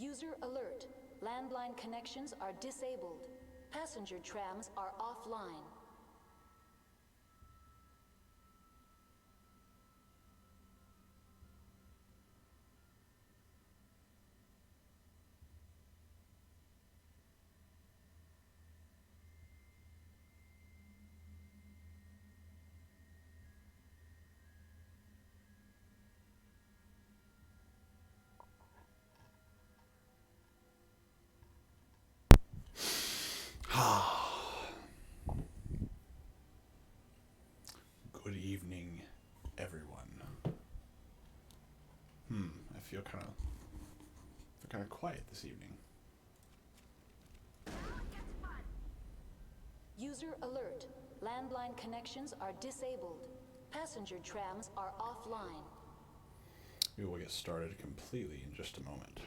User alert. Landline connections are disabled. Passenger trams are offline. Good evening, everyone. I feel kind of quiet this evening. User alert. Landline connections are disabled. Passenger trams are offline. We will get started completely in just a moment.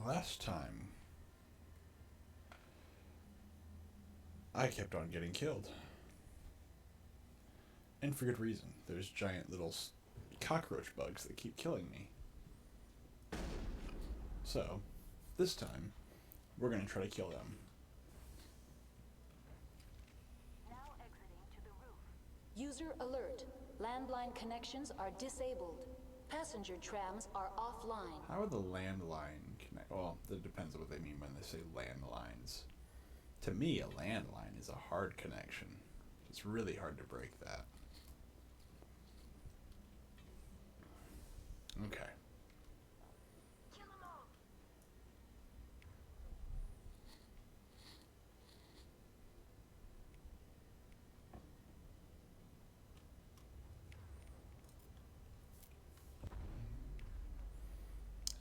Last time, I kept on getting killed. And for good reason. There's giant little cockroach bugs that keep killing me. So, this time, we're going to try to kill them. Now exiting to the roof. User alert. Landline connections are disabled. Passenger trams are offline. How are the landline connect? Well, that depends on what they mean when they say landlines. To me, a landline is a hard connection. It's really hard to break that. Okay. Kill them all.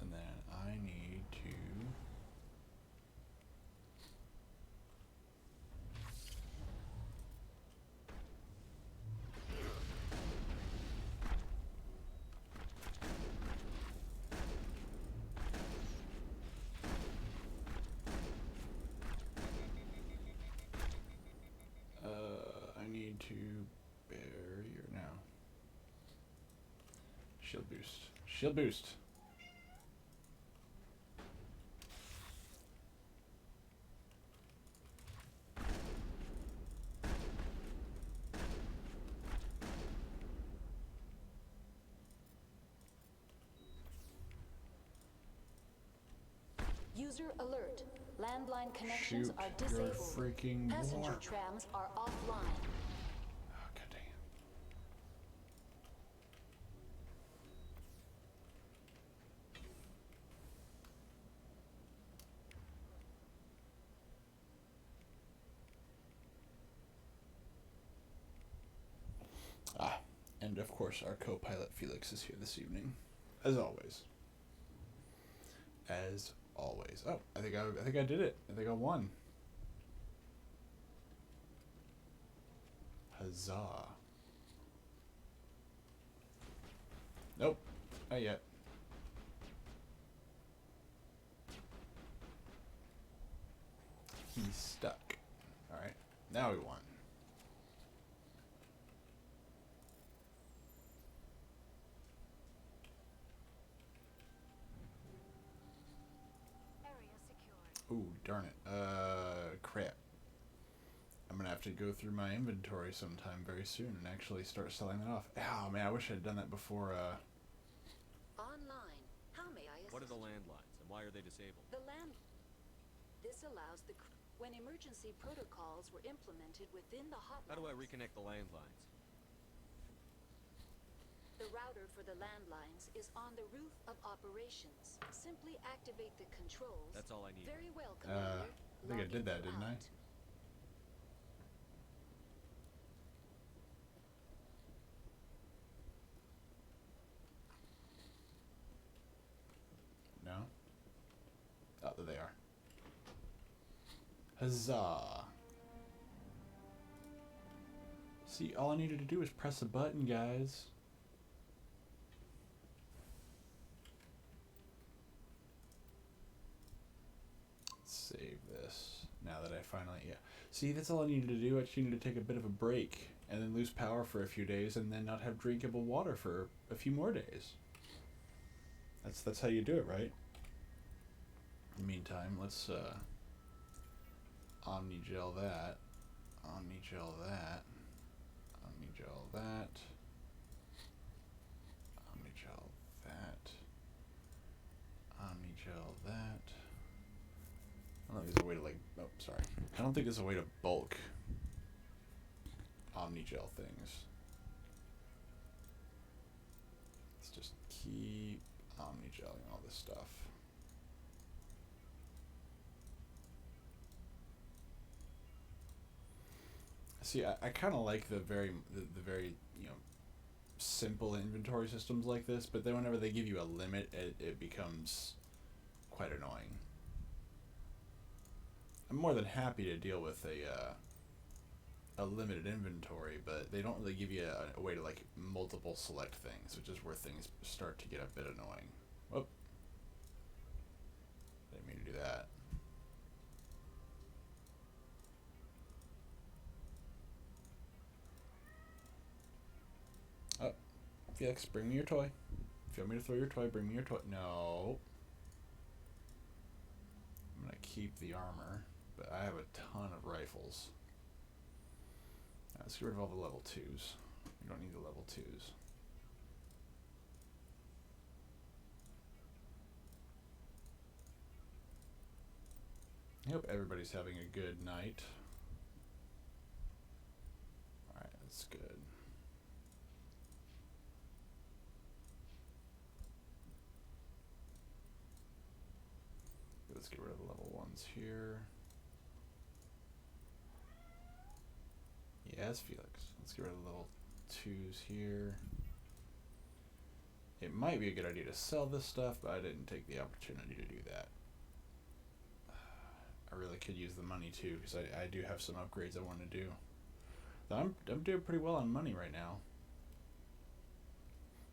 And then I need to... I need to barrier now. Shield boost. Shield boost. User alert. Landline connections Shoot are your disabled. freaking Passenger warp. trams are offline. Oh, god dang it. And of course our co-pilot Felix is here this evening. As always. As always. Oh, I think I did it. I think I won. Huzzah. Nope. Not yet. He's stuck. Alright. Now we won. Area secured. Ooh, darn it. Crap. I'm gonna have to go through my inventory sometime very soon and actually start selling that off. Oh man, I wish I'd done that before, Online. How may I assist? What are the landlines and why are they disabled? The land. This allows when emergency protocols were implemented within the hotline. How do I reconnect the landlines? The router for the landlines is on the roof of operations. Simply activate the controls. That's all I need. Very well, Commander. I think I did that, didn't I? No? Oh, there they are. Huzzah! See, all I needed to do was press a button, guys. Now that I finally, yeah. See, that's all I needed to do. I just needed to take a bit of a break and then lose power for a few days and then not have drinkable water for a few more days. That's how you do it, right? In the meantime, let's Omnigel that. Omnigel that. Omnigel that. Omnigel that. Omnigel that. I don't think there's a way to I don't think there's a way to bulk Omnigel things. Let's just keep Omnigeling all this stuff. See, I kind of like the very simple inventory systems like this, but then whenever they give you a limit, it becomes quite annoying. I'm more than happy to deal with a limited inventory, but they don't really give you a way to like multiple select things, which is where things start to get a bit annoying. Whoop. Didn't mean to do that. Oh, Felix, bring me your toy. If you want me to throw your toy, bring me your toy. No. I'm gonna keep the armor, but I have a ton of rifles. Let's get rid of all the level 2s. We don't need the level 2s. I hope everybody's having a good night. Alright, that's good. Let's get rid of the level 1s here. Yes, Felix. Let's get rid of the level 2s here. It might be a good idea to sell this stuff, but I didn't take the opportunity to do that. I really could use the money too, because I do have some upgrades I want to do. I'm doing pretty well on money right now.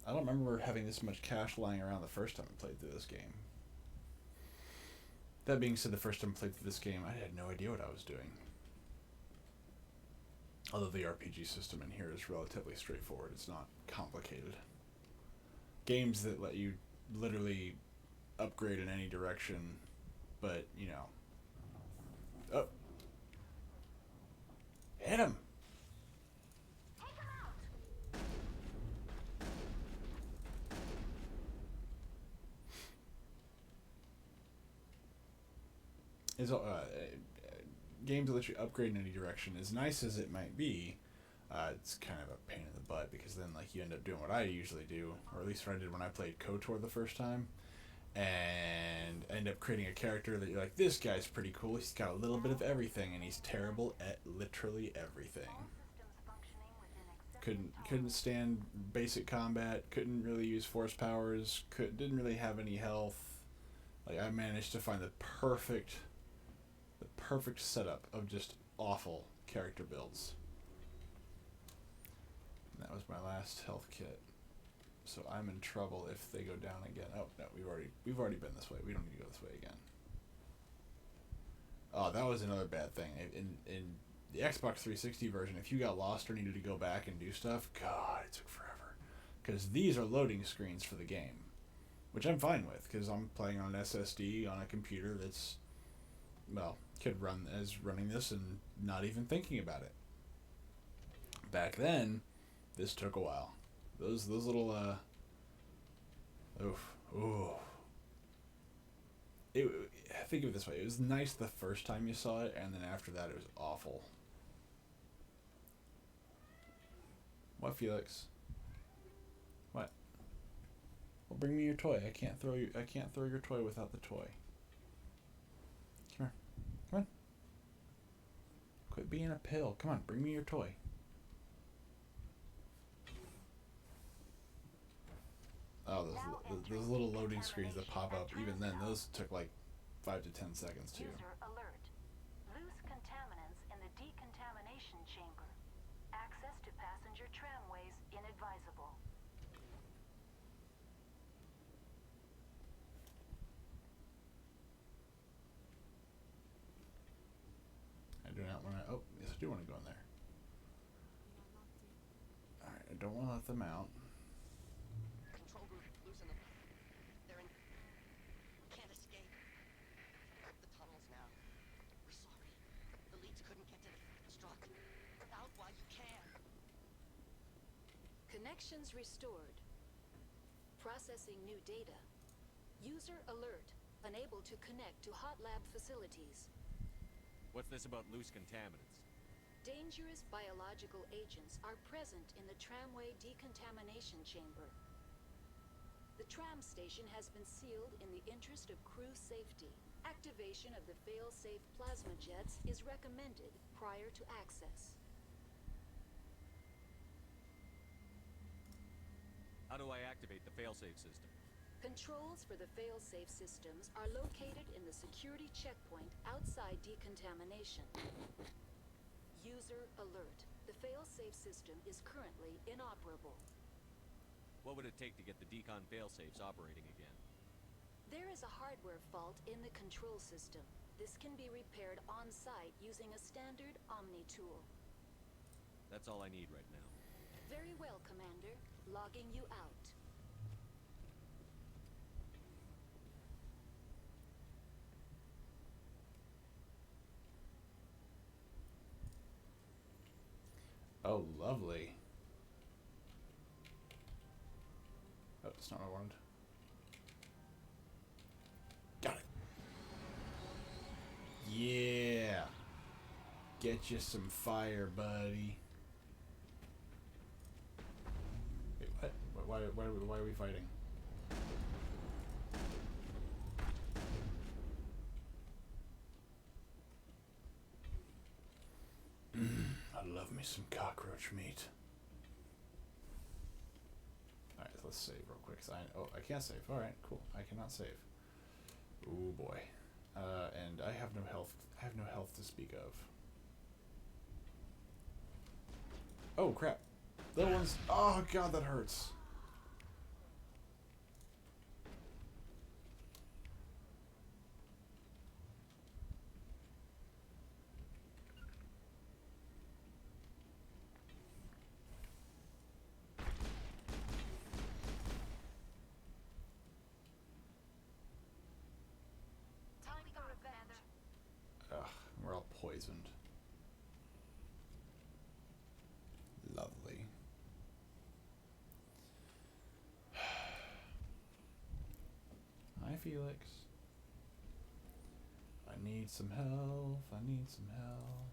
I don't remember having this much cash lying around the first time I played through this game. That being said, the first time I played through this game, I had no idea what I was doing. Although the RPG system in here is relatively straightforward. It's not complicated. Games that let you literally upgrade in any direction, but, you know. Oh. Hit him! Games that let you upgrade in any direction, as nice as it might be, it's kind of a pain in the butt, because then like you end up doing what I usually do, or at least what I did when I played KOTOR the first time, and end up creating a character that you're like, this guy's pretty cool, he's got a little bit of everything, and he's terrible at literally everything. Couldn't stand basic combat, couldn't really use force powers, didn't really have any health. Like, I managed to find the perfect setup of just awful character builds. And that was my last health kit. So I'm in trouble if they go down again. Oh no, we've already been this way. We don't need to go this way again. Oh, that was another bad thing. In the Xbox 360 version, if you got lost or needed to go back and do stuff, God, it took forever. Because these are loading screens for the game, which I'm fine with, because I'm playing on an SSD on a computer that's, well, could run as running this and not even thinking about it. Back then, this took a while. Those little think of it this way: it was nice the first time you saw it, and then after that, it was awful. What, Felix? What? Well, bring me your toy. I can't throw your toy without the toy. Come here. Come on. Quit being a pill. Come on, bring me your toy. Oh, those little loading screens that pop up, even then, those took like 5 to 10 seconds too. User alert. Loose contaminants in the decontamination chamber. Access to passenger tramways inadvisable. wanna... Oh, yes, I do want to go in there. Alright, I don't want to let them out. Control group, loosen them. They're in. We can't escape. The tunnels now. We're sorry. The leads couldn't get to the struck. Out while you can. Connections restored. Processing new data. User alert. Unable to connect to hot lab facilities. What's this about loose contaminants? Dangerous biological agents are present in the tramway decontamination chamber. The tram station has been sealed in the interest of crew safety. Activation of the fail-safe plasma jets is recommended prior to access. How do I activate the failsafe system? Controls for the fail-safe systems are located in the security checkpoint outside decontamination. User alert. The fail-safe system is currently inoperable. What would it take to get the decon failsafes operating again? There is a hardware fault in the control system. This can be repaired on-site using a standard Omni tool. That's all I need right now. Very well, Commander. Logging you out. Oh, lovely. Oh, that's not what I wanted. Got it. Yeah. Get you some fire, buddy. Wait, what? Why are we fighting? I love me some cockroach meat. Alright, let's save real quick. I can't save. Alright, cool. I cannot save. Ooh boy. And I have no health. I have no health to speak of. Oh crap. Little ones. Oh god, that hurts. Ugh, we're all poisoned. Lovely. Hi, Felix. I need some help. I need some help.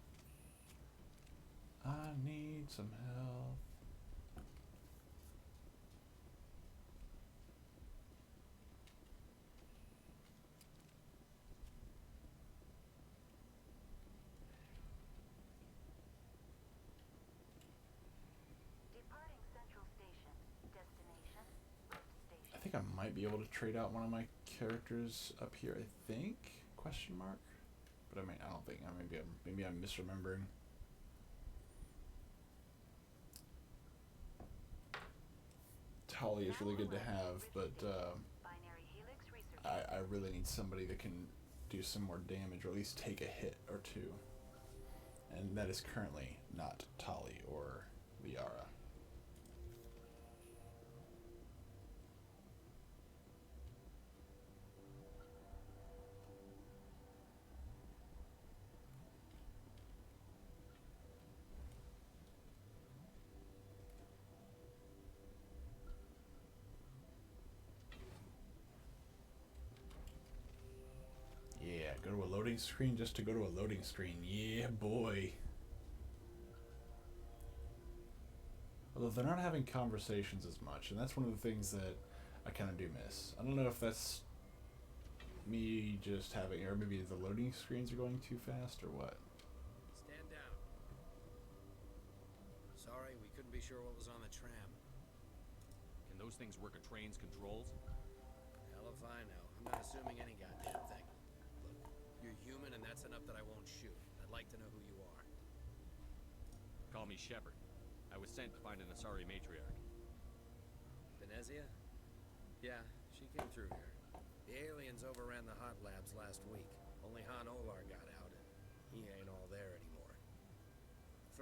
I need some help. Departing Central Station. Destination, Rift Station. I think I might be able to trade out one of my characters up here. I think ? Question mark. But I mean, I don't think. Maybe I'm misremembering. Tali is really good to have, but Binary Helix research. I really need somebody that can do some more damage, or at least take a hit or two. And that is currently not Tali or Liara. Yeah, go to a loading screen just to go to a loading screen. Yeah, boy. Although they're not having conversations as much, and that's one of the things that I kind of do miss. I don't know if that's me just having, or maybe the loading screens are going too fast, or what. Stand down. Sorry, we couldn't be sure what was on the tram. Can those things work a train's controls? Hell if I know. I'm not assuming any goddamn thing. Look, you're human and that's enough that I won't shoot. I'd like to know who you are. Call me Shepard. I was sent to find an Asari matriarch. Venezia? Yeah, she came through here. The aliens overran the hot labs last week. Only Han Olar got out, and he ain't all there anymore.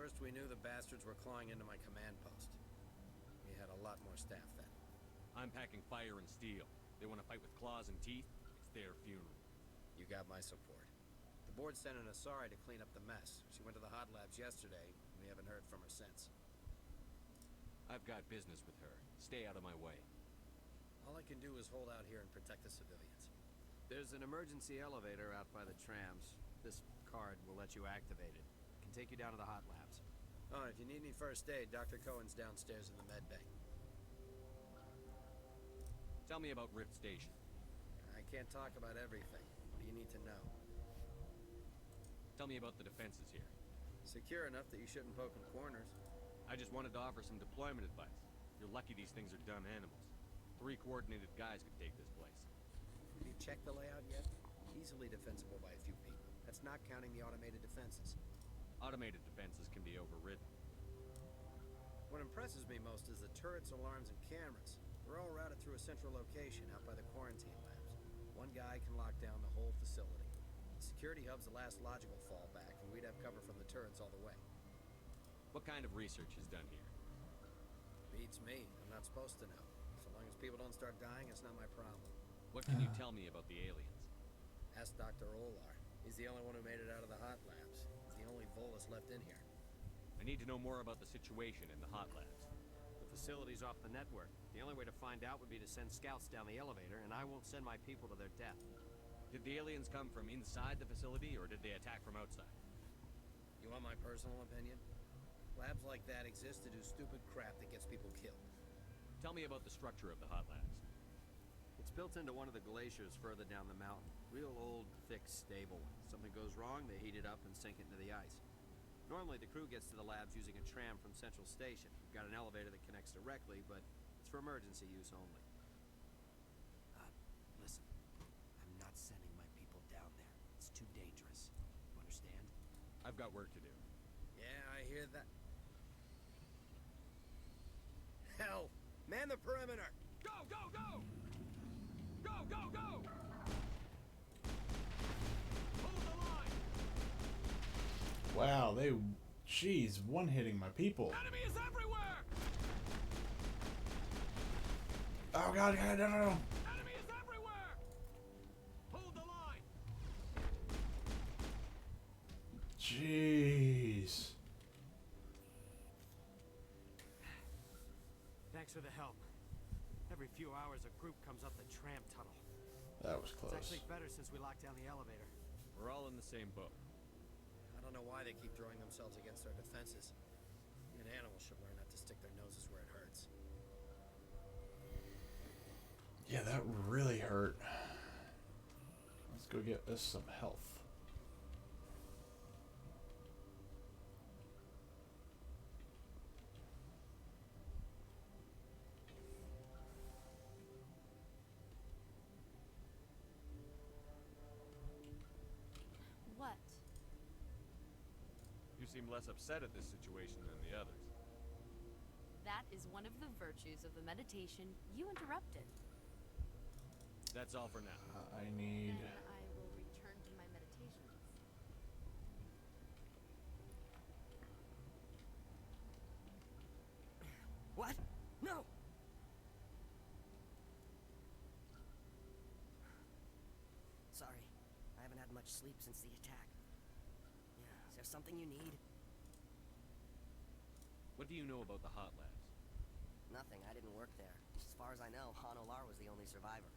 First, we knew the bastards were clawing into my command post. We had a lot more staff then. I'm packing fire and steel. They want to fight with claws and teeth? It's their funeral. You got my support. The board sent an Asari to clean up the mess. She went to the hot labs yesterday, and we haven't heard from her since. I've got business with her. Stay out of my way. All I can do is hold out here and protect the civilians. There's an emergency elevator out by the trams. This card will let you activate it. It can take you down to the hot labs. Oh, if you need any first aid, Dr. Cohen's downstairs in the med bay. Tell me about Rift Station. I can't talk about everything. What do you need to know? Tell me about the defenses here. Secure enough that you shouldn't poke in corners. I just wanted to offer some deployment advice. You're lucky these things are dumb animals. 3 coordinated guys could take this place. Have you checked the layout yet? Easily defensible by a few people. That's not counting the automated defenses. Automated defenses can be overridden. What impresses me most is the turrets, alarms, and cameras. They're all routed through a central location out by the quarantine labs. One guy can lock down the whole facility. The security hub's the last logical fallback, and we'd have cover from the turrets all the way. What kind of research is done here? Beats me. I'm not supposed to know. So long as people don't start dying, it's not my problem. What can you tell me about the aliens? Ask Dr. Olar. He's the only one who made it out of the hot labs. He's the only Volus left in here. I need to know more about the situation in the hot labs. The facility's off the network. The only way to find out would be to send scouts down the elevator, and I won't send my people to their death. Did the aliens come from inside the facility, or did they attack from outside? You want my personal opinion? Labs like that exist to do stupid crap that gets people killed. Tell me about the structure of the hot labs. It's built into one of the glaciers further down the mountain. Real old, thick, stable. Something goes wrong, they heat it up and sink it into the ice. Normally, the crew gets to the labs using a tram from Central Station. We've got an elevator that connects directly, but it's for emergency use only. Listen, I'm not sending my people down there. It's too dangerous. You understand? I've got work to do. Yeah, I hear that. Hell! Man the perimeter! Go, go, go! Go, go, go! Hold the line! Wow, jeez, one-hitting my people. Enemy is everywhere! Oh god, no. Enemy is everywhere! Hold the line! Jeez. Thanks for the help. Every few hours, a group comes up the tram tunnel. That was It's close. actually better since we locked down the elevator. We're all in the same boat. I don't know why they keep throwing themselves against our defenses. Even animals should learn not to stick their noses where it hurts. Yeah, that really hurt. Let's go get us some health. What? You seem less upset at this situation than the others. That is one of the virtues of the meditation you interrupted. That's all for now. I need... Then I will return to my meditations. What? No! Sorry. I haven't had much sleep since the attack. Yeah, is there something you need? What do you know about the hot labs? Nothing. I didn't work there. As far as I know, Han Olar was the only survivor.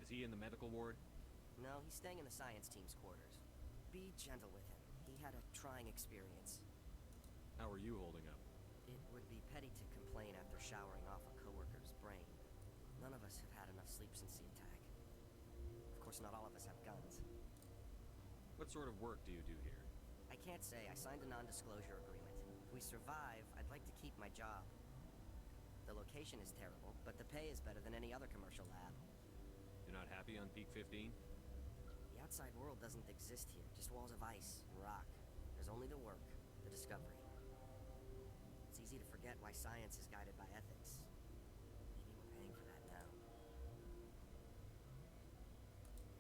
Is he in the medical ward? No, he's staying in the science team's quarters. Be gentle with him. He had a trying experience. How are you holding up? It would be petty to complain after showering off a coworker's brain. None of us have had enough sleep since the attack. Of course, not all of us have guns. What sort of work do you do here? I can't say. I signed a non-disclosure agreement. If we survive, I'd like to keep my job. The location is terrible, but the pay is better than any other commercial lab. You're not happy on Peak 15? The outside world doesn't exist here, just walls of ice and rock. There's only the work, the discovery. It's easy to forget why science is guided by ethics. Maybe we're paying for that now.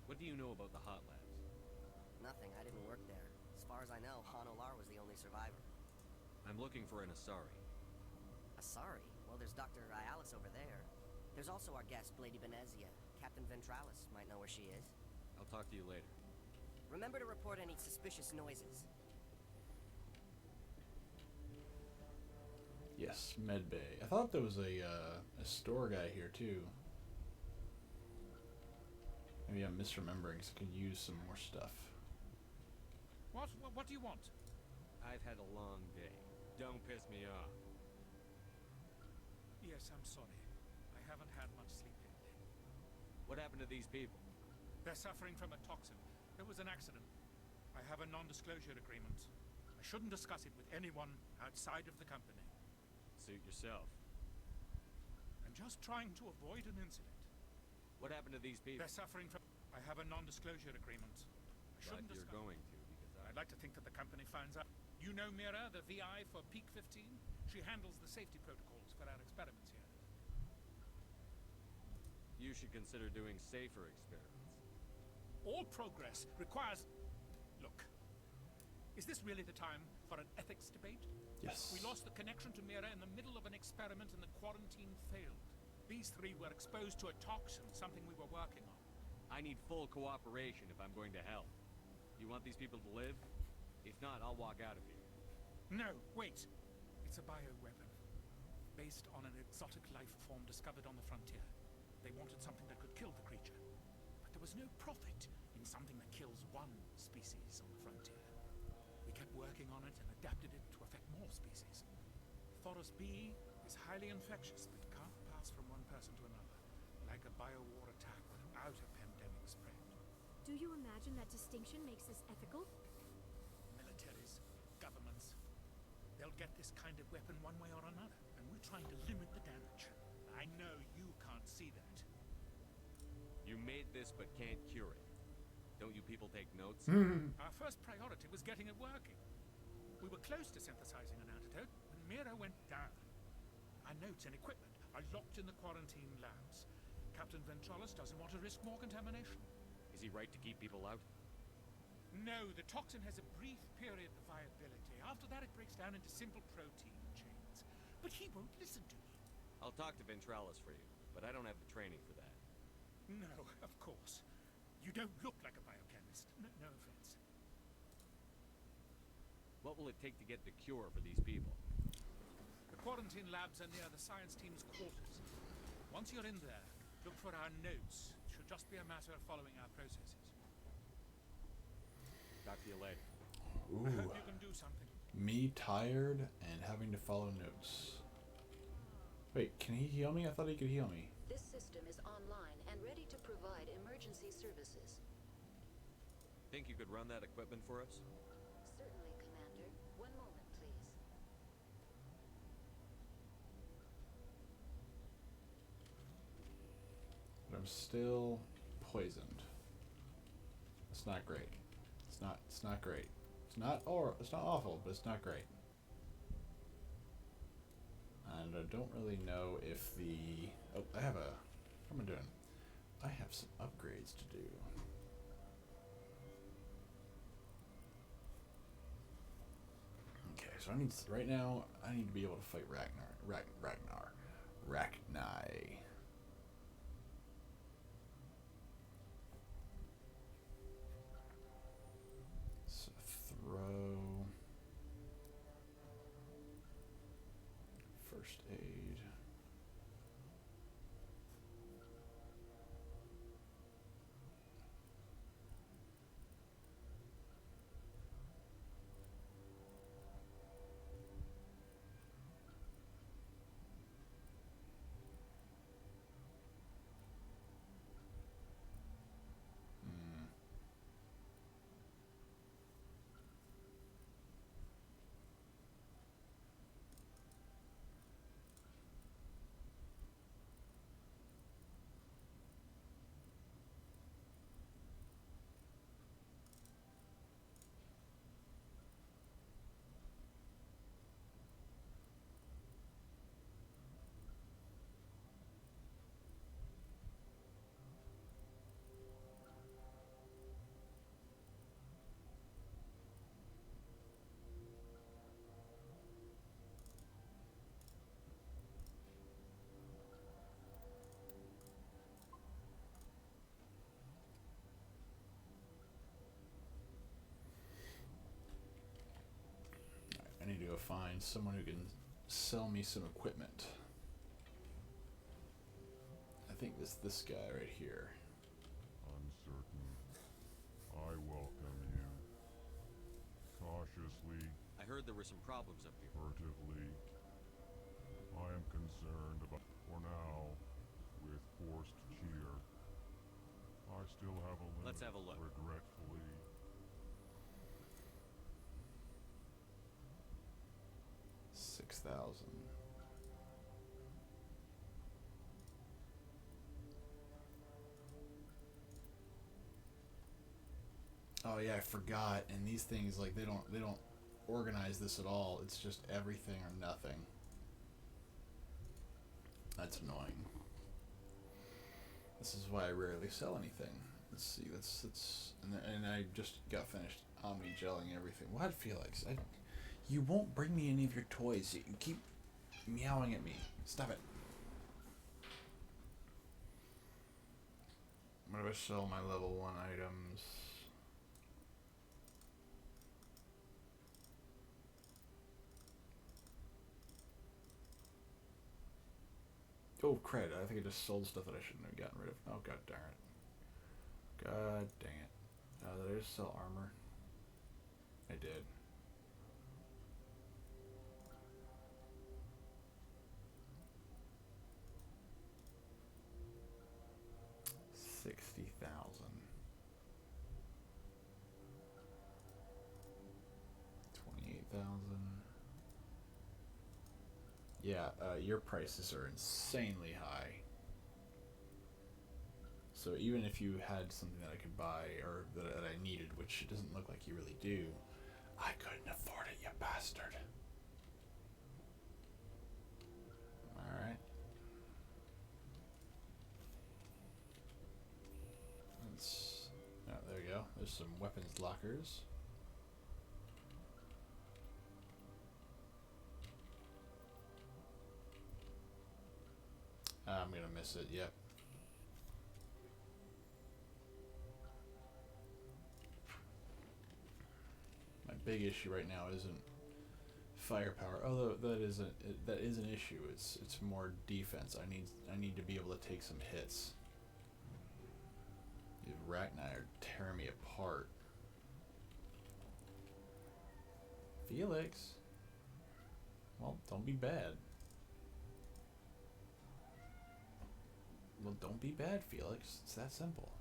What do you know about the hot labs? Nothing, I didn't work there. As far as I know, Han Olar was the only survivor. I'm looking for an Asari. Sorry. Well, there's Dr. Ayalis over there. There's also our guest, Lady Benezia. Captain Ventralis might know where she is. I'll talk to you later. Remember to report any suspicious noises. Yes, Medbay. I thought there was a store guy here too. Maybe I'm misremembering, so I could use some more stuff. What do you want? I've had a long day. Don't piss me off. Yes, I'm sorry. I haven't had much sleep lately. What happened to these people? They're suffering from a toxin. There was an accident. I have a non-disclosure agreement. I shouldn't discuss it with anyone outside of the company. Suit yourself. I'm just trying to avoid an incident. What happened to these people? They're suffering from... I have a non-disclosure agreement. I Glad shouldn't you're discuss... going to, because I'd like to think that the company finds out. You know Mira, the VI for Peak 15? She handles the safety protocols for our experiments here. You should consider doing safer experiments. All progress requires... Look, is this really the time for an ethics debate? Yes. We lost the connection to Mira in the middle of an experiment and the quarantine failed. These three were exposed to a toxin, something we were working on. I need full cooperation if I'm going to help. You want these people to live? If not, I'll walk out of here. No, wait. It's a bioweapon. Based on an exotic life form discovered on the frontier. They wanted something that could kill the creature. But there was no profit in something that kills one species on the frontier. We kept working on it and adapted it to affect more species. Thoros B is highly infectious, but can't pass from one person to another, like a biowar attack without a pandemic spread. Do you imagine that distinction makes this ethical? Militaries, governments, they'll get this kind of weapon one way or another, and we're trying to limit the damage. I know you can't see that. You made this but can't cure it. Don't you people take notes? Our first priority was getting it working. We were close to synthesizing an antidote when Mira went down. Our notes and equipment are locked in the quarantine labs. Captain Ventralis doesn't want to risk more contamination. Is he right to keep people out? No, the toxin has a brief period of viability. After that, it breaks down into simple protein chains. But he won't listen to me. I'll talk to Ventralis for you, but I don't have the training for that. No, of course. You don't look like a biochemist. No offense. What will it take to get the cure for these people? The quarantine labs are near the science team's quarters. Once you're in there, look for our notes. It should just be a matter of following our processes. Talk to you later. I hope you can do something. Me tired and having to follow notes. Wait, can he heal me? I thought he could heal me. This system is online and ready to provide emergency services. Think you could run that equipment for us? Certainly, Commander. One moment, please. But I'm still poisoned. It's not great. It's not great. It's not awful, but it's not great. And I don't really know if the... Oh, I have a... What am I doing? I have some upgrades to do. Okay, so I need... Right now, I need to be able to fight Rachni. So throw... First aid. go find someone who can sell me some equipment. I think this guy right here. Uncertain. I welcome you. Cautiously, I heard there were some problems up here. furtively. I am concerned about, for now, with forced cheer. I still have a limit. Let's have a look. Regretfully. $6,000. Oh yeah, I forgot. And these things, like, they don't organize this at all. It's just everything or nothing. That's annoying. This is why I rarely sell anything. Let's see. And I just got finished omni-gelling everything. What, Felix? You won't bring me any of your toys. You keep meowing at me. Stop it. What do I sell my level 1 items? Oh, crud. I think I just sold stuff that I shouldn't have gotten rid of. Oh, god darn it. God dang it. Did I just sell armor? I did. $60,000. $28,000. Yeah, your prices are insanely high. So even if you had something that I could buy or that I needed, which it doesn't look like you really do, I couldn't afford it, you bastard. Alright. Oh, there you go. There's some weapons lockers. I'm gonna miss it, yep. My big issue right now isn't firepower, although that is an issue. It's more defense. I need to be able to take some hits. These Rachni are tearing me apart. Felix. Well, don't be bad. Well, don't be bad, Felix. It's that simple.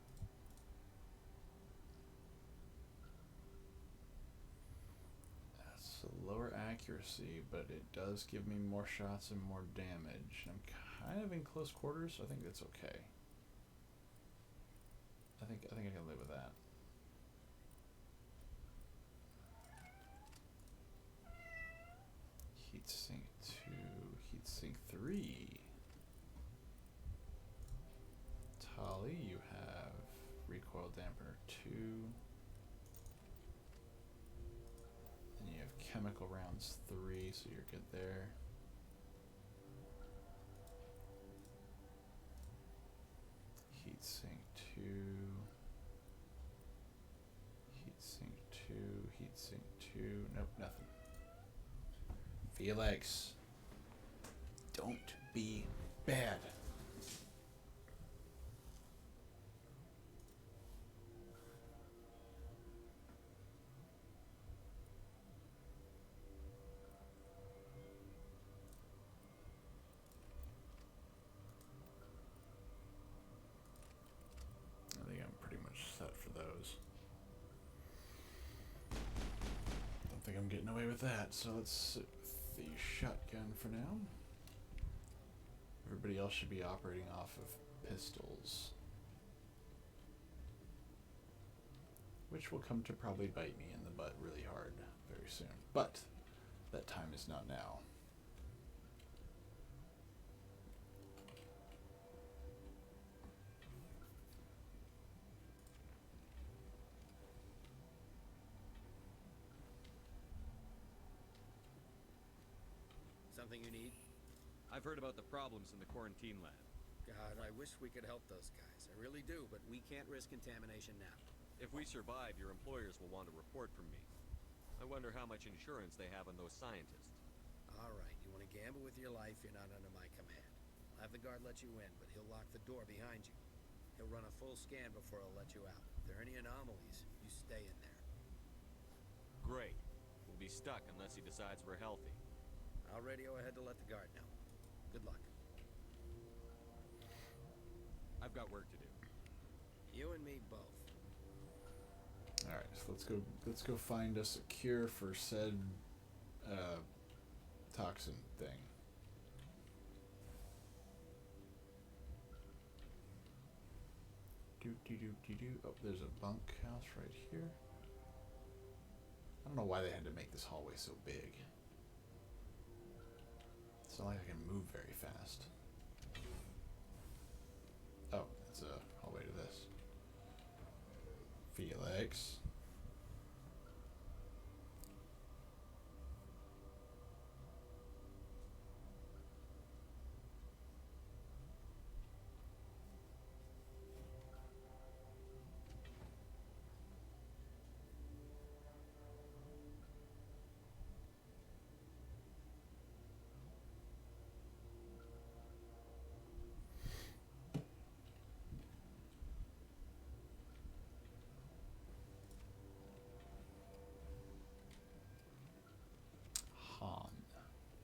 That's a lower accuracy, but it does give me more shots and more damage. I'm kind of in close quarters, so I think that's okay. I think I can live with that. Heatsink 2, heatsink 3. Tali, you have recoil dampener 2. And you have chemical rounds 3, so you're good there. Heatsink 2. Heatsink 2. Heatsink 2. Nope, nothing. Felix. Don't be bad. I think I'm pretty much set for those. Don't think I'm getting away with that, so let's sit with the shotgun for now. Everybody else should be operating off of pistols. Which will come to probably bite me in the butt really hard very soon. But that time is not now. Something you need? I've heard about the problems in the quarantine lab. God, I wish we could help those guys. I really do, but we can't risk contamination now. If we survive, your employers will want a report from me. I wonder how much insurance they have on those scientists. Alright, you want to gamble with your life, you're not under my command. I'll have the guard let you in, but he'll lock the door behind you. He'll run a full scan before he'll let you out. If there are any anomalies, you stay in there. Great. We'll be stuck unless he decides we're healthy. I'll radio ahead to let the guard know. Good luck. I've got work to do. You and me both. All right, so let's go find us a cure for said toxin thing. Oh, there's a bunkhouse right here. I don't know why they had to make this hallway so big. It's not like I can move very fast. Oh, it's a hallway to this. Felix.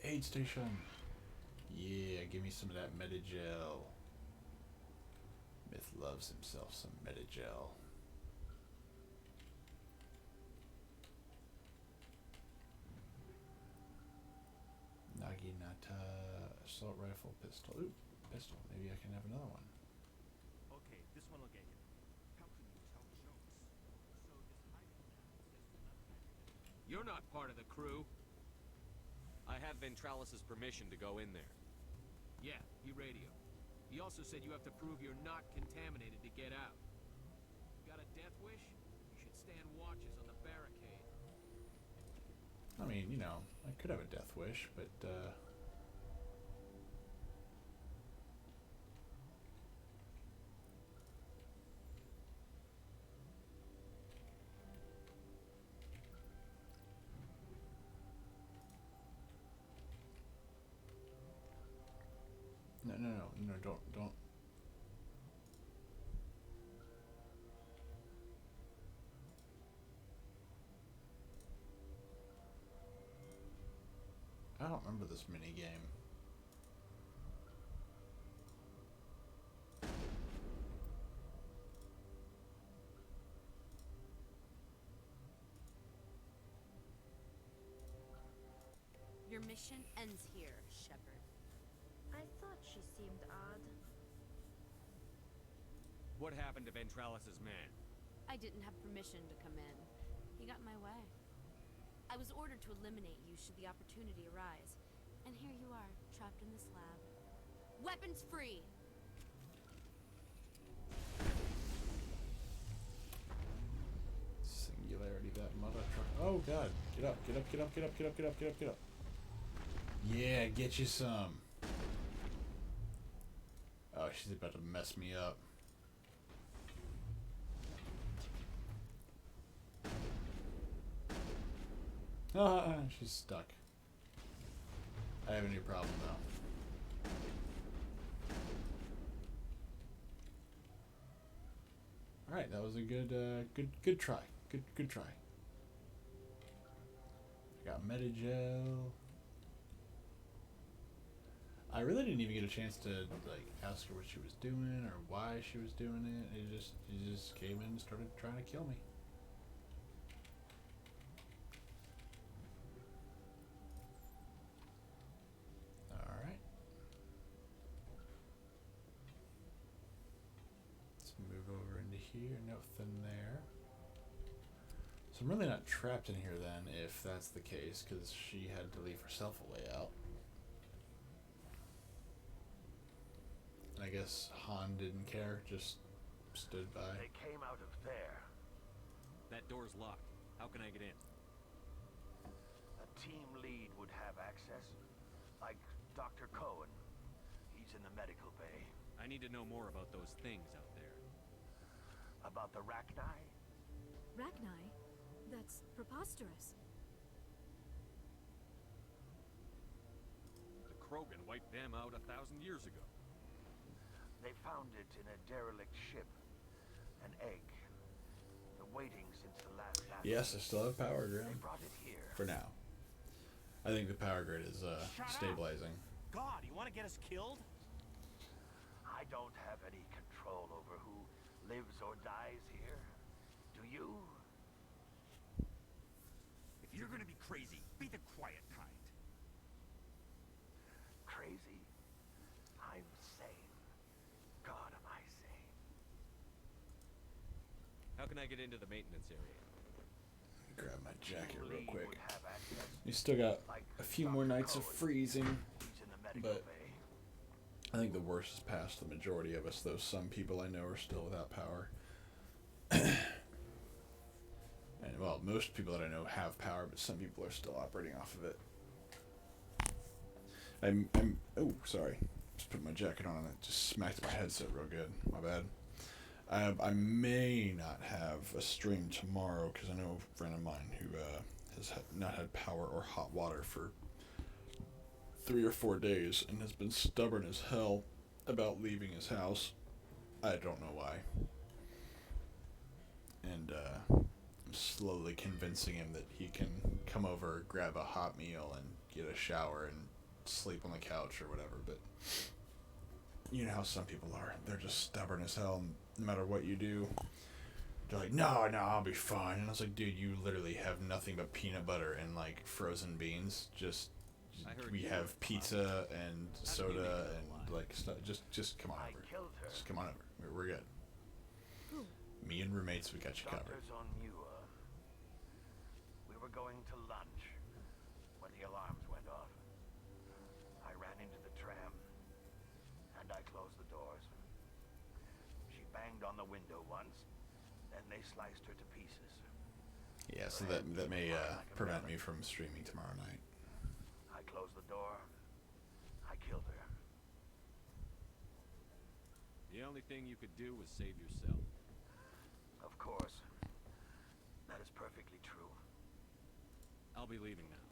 Aid station. Yeah, give me some of that Medigel. Myth loves himself some Medigel. Naginata assault rifle, pistol. Ooh, pistol. Maybe I can have another one. Okay, this one will get you. How can you tell jokes? So this hiding lab says to not imagine. You're not part of the crew. I have Ventralis' permission to go in there. Yeah, he radioed. He also said you have to prove you're not contaminated to get out. You got a death wish? You should stand watches on the barricade. I mean, you know, I could have a death wish, but no, don't. I don't remember this mini game. Your mission ends here, Shepard. I thought she seemed odd. What happened to Ventralis' man? I didn't have permission to come in. He got in my way. I was ordered to eliminate you should the opportunity arise. And here you are, trapped in this lab. Weapons free! Singularity, that mother truck. Oh god. Get up, get up, get up, get up, get up, get up, get up, get up. Yeah, get you some. Oh, she's about to mess me up. Ah, she's stuck. I have a new problem though. All right, that was a good try. Good try. I got Medigel. I really didn't even get a chance to like ask her what she was doing or why she was doing it. She just came in and started trying to kill me. All right. Let's move over into here. Nothing there. So I'm really not trapped in here then, if that's the case, because she had to leave herself a way out. I guess Han didn't care, just stood by. They came out of there. That door's locked. How can I get in? A team lead would have access. Like Dr. Cohen. He's in the medical bay. I need to know more about those things out there. About the Rachni? Rachni? That's preposterous. Krogan wiped them out 1,000 years ago. They found it in a derelict ship. An egg. Been waiting since the last battle. Yes, I still have power They grid. brought it here. For now. I think the power grid is stabilizing. God, you want to get us killed? I don't have any control over who lives or dies here. Do you? If you're gonna be crazy, be the quiet kind. Crazy? I'm sane. God, am I sane? How can I get into the maintenance area? Grab my jacket Team real Lead quick. would have access, We still got like a few more Dr. nights of Cohen. freezing, He's in the medical but bay. I think the worst is past the majority of us, though some people I know are still without power. And, well, most people that I know have power, but some people are still operating off of it. Oh, sorry. Just put my jacket on and it just smacked my headset real good. My bad. I may not have a stream tomorrow because I know a friend of mine who has not had power or hot water for 3 or 4 days and has been stubborn as hell about leaving his house. I don't know why. And I'm slowly convincing him that he can come over, grab a hot meal, and get a shower and sleep on the couch or whatever. But you know how some people are. They're just stubborn as hell, and no matter what you do, they're like, no, I'll be fine. And I was like, dude, you literally have nothing but peanut butter and, like, frozen beans. We have pizza and soda and, like, stuff. Just come on I over. killed her. Just come on over. We're good. Me and roommates, we got you covered. Doctors on Muir. We were going to lunch when the alarms went off. I ran into the tram and I closed the doors. She banged on the window once, then they sliced her to pieces. Yeah, so that may prevent me from streaming tomorrow night. I closed the door. I killed her. The only thing you could do was save yourself. Of course. That is perfectly true. I'll be leaving now.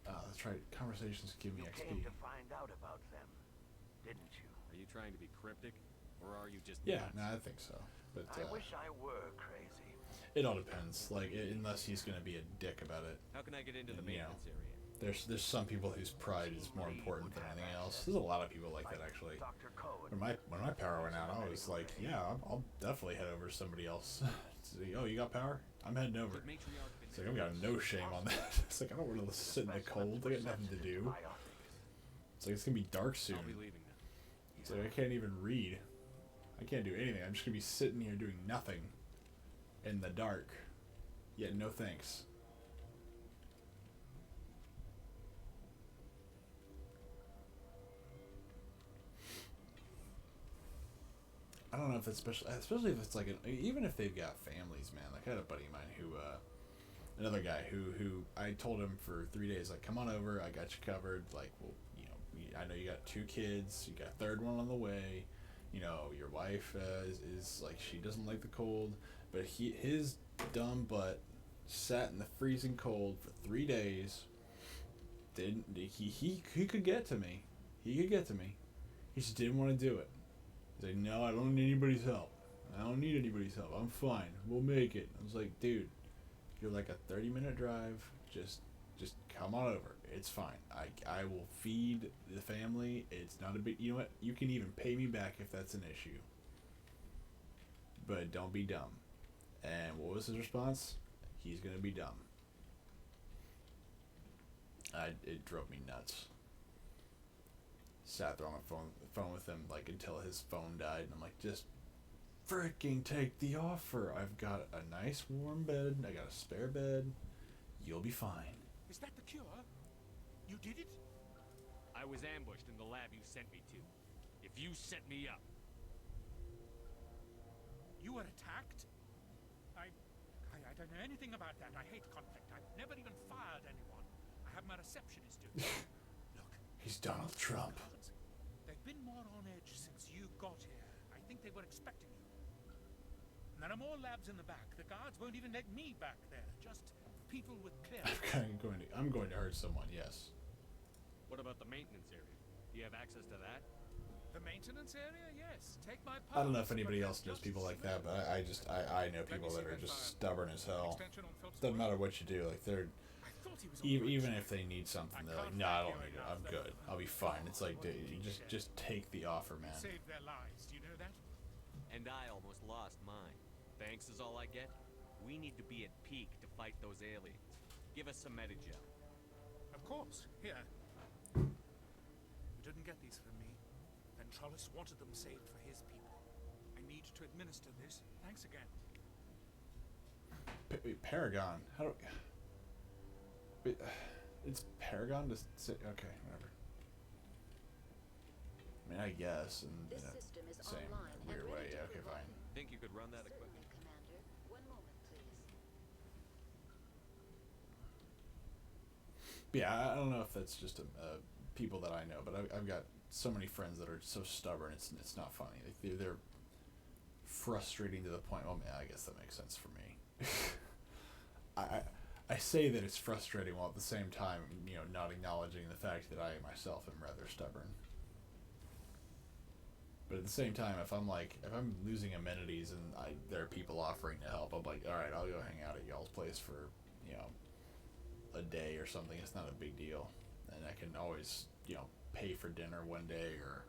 Oh, that's right. Conversations give me You XP. came to find out about them, didn't you? Are you trying to be cryptic, or are you just Yeah, nuts? no, I think so. But I wish I were crazy. it all depends. Like, unless he's gonna be a dick about it. How can I get into the You know, maintenance area? There's some people whose pride is more important than anything else. There's a lot of people like that actually. Dr. Cohen. When my power went out, I was like, yeah, I'll definitely head over to somebody else. It's like, oh, you got power? I'm heading over. It's like, I've got no shame on that. It's like, I don't want to sit in the cold. I got nothing to do. It's like, it's gonna be dark soon. I'll be leaving now. It's like, I can't even read. I can't do anything. I'm just gonna be sitting here doing nothing in the dark. Yet no thanks. I don't know if it's especially if it's like even if they've got families, man. Like I had a buddy of mine who, another guy who I told him for 3 days, like, come on over, I got you covered. Like, well, you know, I know you got 2 kids, you got a third one on the way. You know, your wife is like, she doesn't like the cold, but his dumb butt sat in the freezing cold for 3 days. He could get to me. He could get to me. He just didn't want to do it. He's like, no, I don't need anybody's help. I don't need anybody's help. I'm fine. We'll make it. I was like, dude, you're like a 30-minute drive. Just come on over. It's fine. I will feed the family. It's not a big... You know what? You can even pay me back if that's an issue. But don't be dumb. And what was his response? He's going to be dumb. It drove me nuts. Sat there on the phone with him like until his phone died, and I'm like, just freaking take the offer. I've got a nice warm bed. I got a spare bed. You'll be fine. Is that the cure? You did it? I was ambushed in the lab you sent me to. If you set me up... You were attacked? I don't know anything about that. I hate conflict. I've never even fired anyone. I have my receptionist do it. Look. He's Donald Trump. They've been more on edge since you got here. I think they were expecting you. And there are more labs in the back. The guards won't even let me back there. Just people with clear. I'm going to hurt someone, yes. What about the maintenance area? Do you have access to that? The maintenance area? Yes. Take my I don't know pass, if anybody but else knows not people like that, civilian. but I know Let me people see that are that just file. stubborn as hell. Extension on Phillips Doesn't Road? matter what you do. Like they're I thought he was on even the if they need something, I they're like, can't no, I thank don't you need it. enough. I'm That- good. I'll be fine. It's like, What dude, do you you just take the offer, man. Saved their lives. Do you know that? And I almost lost mine. Thanks is all I get? We need to be at peak to fight those aliens. Give us some Medigel. Of course. Here. You didn't get these from me. Then Trollis wanted them saved for his people. I need to administer this. Thanks again. Wait, Paragon. How do? Wait, it's Paragon to say. Okay, whatever. I mean, I guess, in This a system is same online and weird way. ready to Yeah, okay, provide. fine. Think you could run that Certainly, equipment? Commander. One moment, please. Yeah, I don't know if that's just people that I know, but I've got so many friends that are so stubborn. It's not funny. Like they're frustrating to the point. Well, man, I guess that makes sense for me. I say that it's frustrating while at the same time, not acknowledging the fact that I myself am rather stubborn. But at the same time, if I'm losing amenities and there are people offering to help, I'm like, all right, I'll go hang out at y'all's place for a day or something. It's not a big deal, and I can always pay for dinner one day or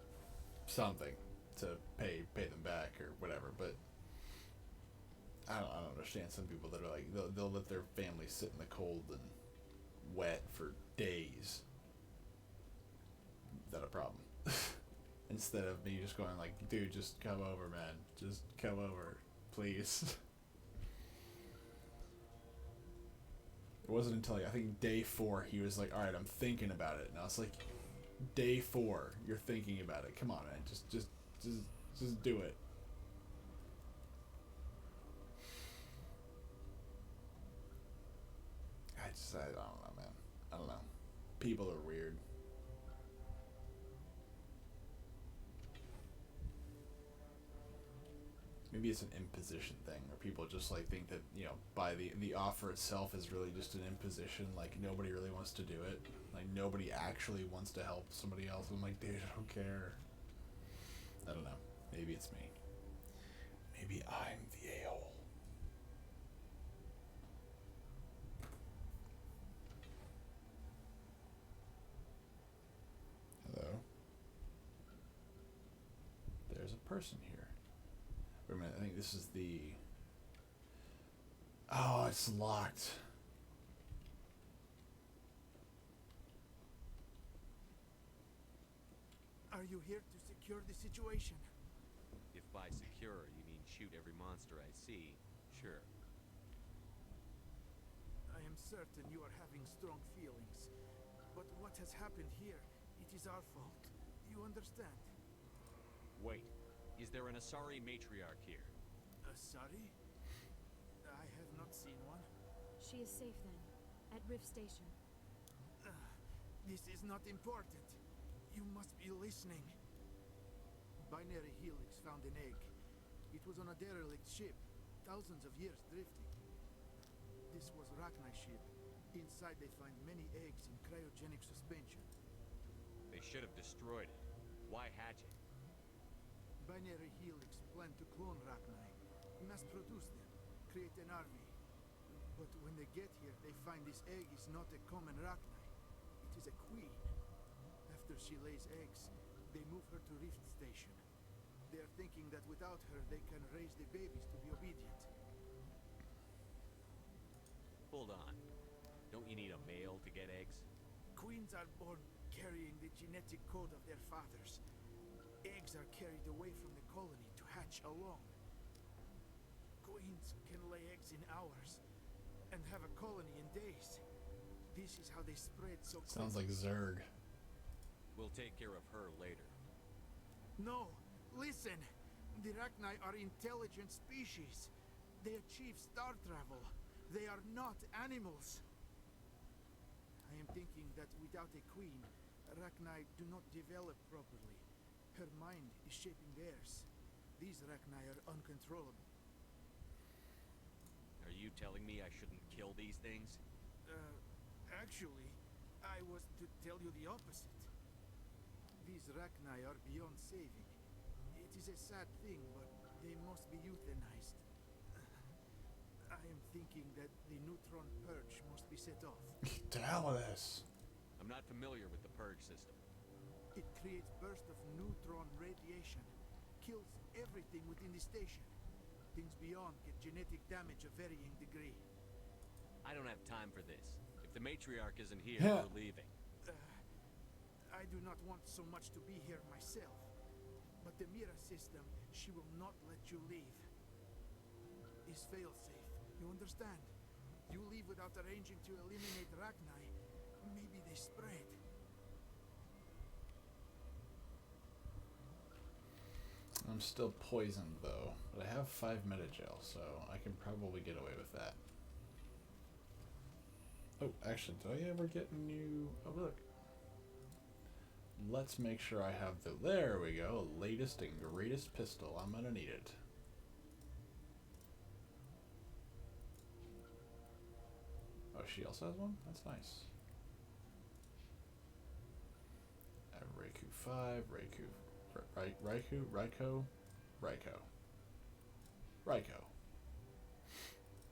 something to pay them back or whatever. But I don't understand some people that are like they'll let their family sit in the cold and wet for days. Is that a problem? Instead of me just going like, dude, just come over, man. Just come over, please. It wasn't until I think day 4 he was like, all right, I'm thinking about it, and I was like, day 4, you're thinking about it. Come on, man, just do it. I don't know, man. I don't know. People are weird. Maybe it's an imposition thing, where people just think that by the offer itself is really just an imposition. Like nobody really wants to do it. Like nobody actually wants to help somebody else. I'm like, dude, I don't care. I don't know. Maybe it's me. Maybe I'm the a-hole. Hello. There's a person here. Wait a minute, I think this is the... Oh, it's locked. Are you here to secure the situation? If by secure you mean shoot every monster I see, sure. I am certain you are having strong feelings. But what has happened here, it is our fault. You understand? Wait, is there an Asari matriarch here? Asari? I have not seen one. She is safe then, at Rift Station. This is not important. You must be listening. Binary Helix found an egg. It was on a derelict ship, thousands of years drifting. This was Rachni's ship. Inside they find many eggs in cryogenic suspension. They should have destroyed it. Why hatch it? Binary Helix planned to clone Rachni, mass-produce them, create an army. But when they get here, they find this egg is not a common Rachni. It is a queen. After she lays eggs, they move her to Rift Station. They are thinking that without her, they can raise the babies to be obedient. Hold on. Don't you need a male to get eggs? Queens are born carrying the genetic code of their fathers. Eggs are carried away from the colony to hatch alone. Queens can lay eggs in hours and have a colony in days. This is how they spread so quickly. Sounds like Zerg. We'll take care of her later. No, listen. The Rachni are intelligent species. They achieve star travel. They are not animals. I am thinking that without a queen, Rachni do not develop properly. Her mind is shaping theirs. These Rachni are uncontrollable. Are you telling me I shouldn't kill these things? Actually, I was to tell you the opposite. These Rachni are beyond saving. It is a sad thing, but they must be euthanized. I am thinking that the neutron purge must be set off. To hell with this. I'm not familiar with the purge system. It creates bursts of neutron radiation, kills everything within the station. Things beyond get genetic damage of varying degree. I don't have time for this. If the matriarch isn't here, Yeah. we're leaving. I do not want so much to be here myself, but the Mira system, she will not let you leave. Is failsafe, you understand? You leave without arranging to eliminate Rachni, maybe they spread. I'm still poisoned though, but I have 5 Metagel, so I can probably get away with that. Oh, actually, did I ever get a new... Oh, look. Let's make sure I have the... There we go. Latest and greatest pistol. I'm gonna need it. Oh, she also has one? That's nice. Raikou 5, Raikou, Raikou.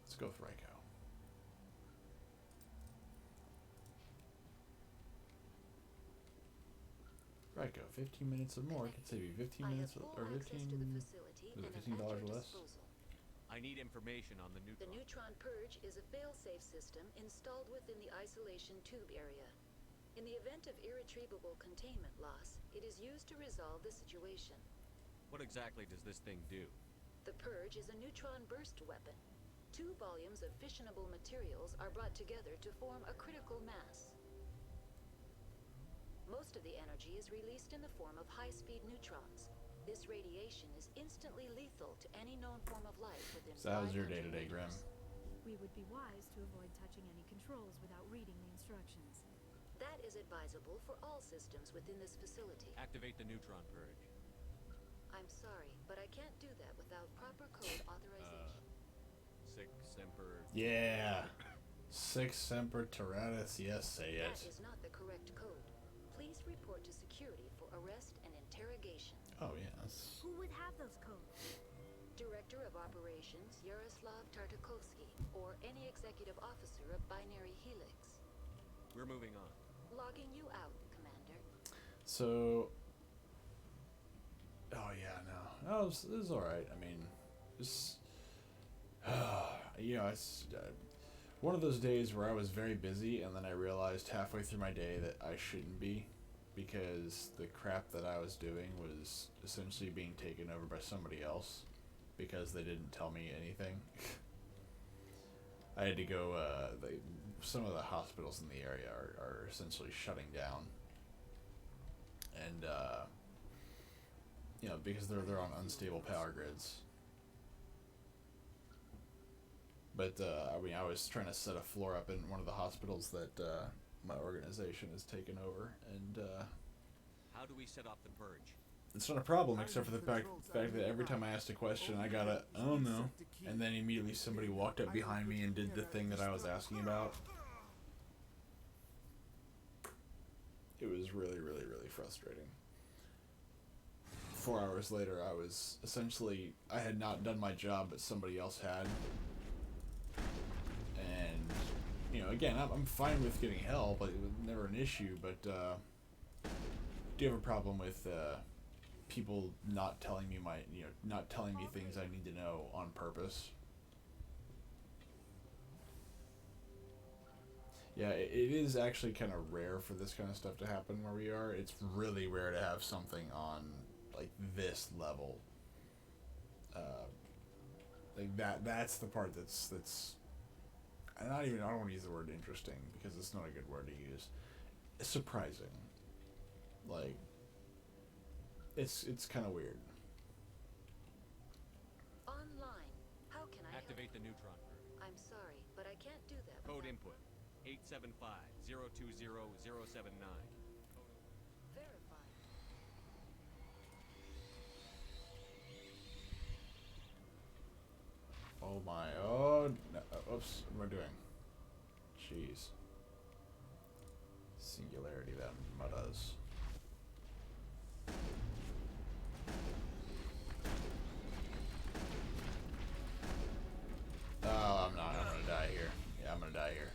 Let's go with Raikou. Raikou, 15 minutes or more could save you 15 minutes or 15... Is it $15 or less? I need information on the The neutron. neutron purge is a fail-safe system installed within the isolation tube area. In the event of irretrievable containment loss, it is used to resolve the situation. What exactly does this thing do? The purge is a neutron burst weapon. 2 volumes of fissionable materials are brought together to form a critical mass. Most of the energy is released in the form of high-speed neutrons. This radiation is instantly lethal to any known form of life within So how's your 500 day-to-day, Grim? meters. We would be wise to avoid touching any controls without reading the instructions. That is advisable for all systems within this facility. Activate the neutron purge. I'm sorry, but I can't do that without proper code authorization. Sic Semper... Yeah! Sic Semper Tyrannis, yes, say it. That is not the correct code. Please report to security for arrest and interrogation. Oh, yes. Who would have those codes? Director of Operations Yaroslav Tartakovsky, or any executive officer of Binary Helix. We're moving on. Logging you out, Commander. So... Oh, yeah, no. No, it was alright. I mean, just... you know, it's... one of those days where I was very busy, and then I realized halfway through my day that I shouldn't be, because the crap that I was doing was essentially being taken over by somebody else, because they didn't tell me anything. I had to go, some of the hospitals in the area are essentially shutting down. And, you know, because they're on unstable power grids. But, I mean, I was trying to set a floor up in one of the hospitals that, my organization has taken over, and, How do we set off the purge? it's not a problem, except for the fact that every time I asked a question, I got a, I don't know, and then immediately somebody walked up behind me and did the thing that I was asking about. It was really, really, really frustrating. 4 hours later, I was essentially, I had not done my job, but somebody else had. And, you know, again, I'm fine with getting help, like, it was never an issue, but, do you have a problem with, people not telling me not telling me things I need to know on purpose? Yeah, it is actually kind of rare for this kind of stuff to happen where we are. It's really rare to have something on, like, this level. Like, that's the part that's I don't want to use the word interesting, because it's not a good word to use. It's surprising. Like, it's kind of weird. Online. How can I Activate the neutron purge. help? I'm sorry, but I can't do that. Code without- input. 875-020-079. Verified. Oh my, oh, no, oops, what am I doing? Jeez. Singularity, that does. Oh, I'm not. I'm gonna die here. Yeah, I'm gonna die here.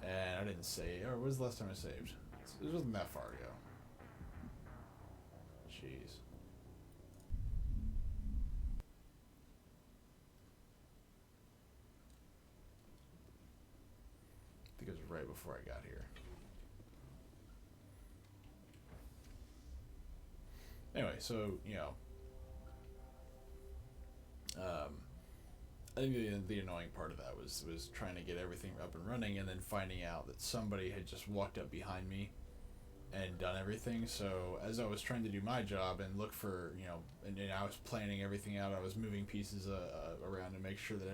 And I didn't save. Or was the last time I saved? It wasn't that far ago. Jeez. I think it was right before I got here. Anyway, so, you know, I think the annoying part of that was trying to get everything up and running and then finding out that somebody had just walked up behind me and done everything. So as I was trying to do my job and look for, you know, and I was planning everything out, I was moving pieces around to make sure that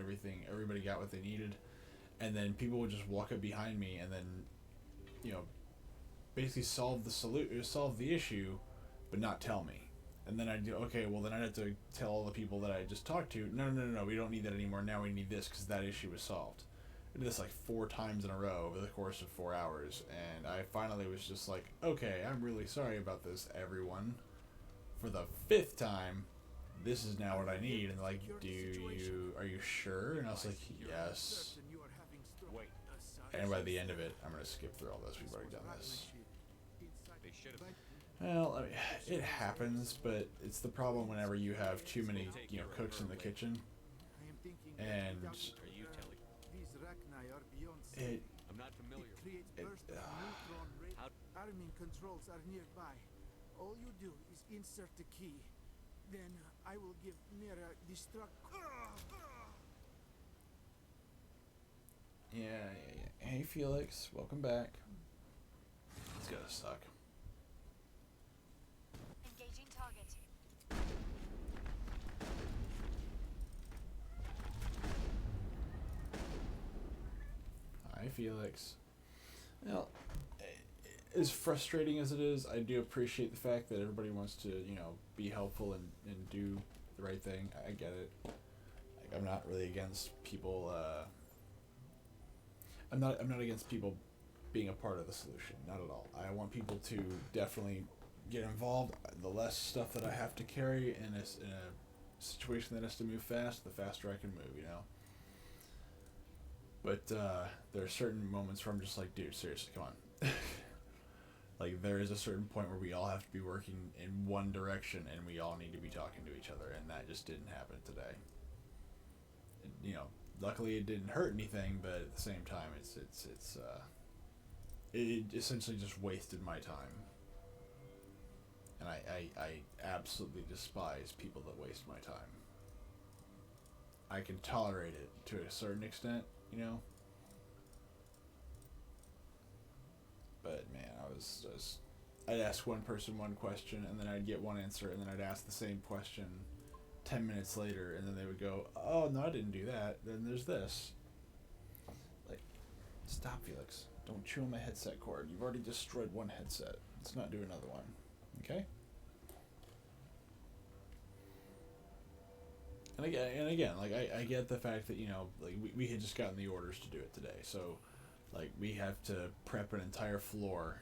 everybody got what they needed, and then people would just walk up behind me and then, you know, basically solve the issue, but not tell me. And then I'd do, okay, well then I'd have to tell all the people that I just talked to, no, we don't need that anymore, now we need this because that issue was solved. I did this like 4 times in a row over the course of 4 hours, and I finally was just like, okay, I'm really sorry about this, everyone. For the 5th time, this is now what I need. And like, are you sure? And I was like, yes. Wait. And by the end of it, I'm going to skip through all this, we've already done this. They should have. Well, I mean, it happens, but it's the problem whenever you have too many, you know, cooks in the kitchen. And Are you telling? These Rachni are beyond it, I'm not familiar. It creates bursts of neutron ray. Arming controls are nearby. All you do is insert the key. Then I will give Mira destruct. yeah. Hey, Felix, welcome back. It's gonna suck. Engaging target. Hi, Felix. Well, as frustrating as it is, I do appreciate the fact that everybody wants to, you know, be helpful and do the right thing. I get it. Like, I'm not really against people. I'm not against people being a part of the solution. Not at all. I want people to definitely get involved. The less stuff that I have to carry in a situation that has to move fast, the faster I can move. You know. But there are certain moments where I'm just like, dude, seriously, come on. Like, there is a certain point where we all have to be working in one direction, and we all need to be talking to each other, and that just didn't happen today. You know, luckily it didn't hurt anything, but at the same time, it essentially just wasted my time. And I absolutely despise people that waste my time. I can tolerate it to a certain extent, you know? But man, I'd ask one person one question, and then I'd get one answer, and then I'd ask the same question 10 minutes later, and then they would go, oh, no, I didn't do that. Then there's this. Like, stop, Felix. Don't chew on my headset cord. You've already destroyed one headset. Let's not do another one. Okay? And again, like, I get the fact that, you know, like, we had just gotten the orders to do it today, so, like, we have to prep an entire floor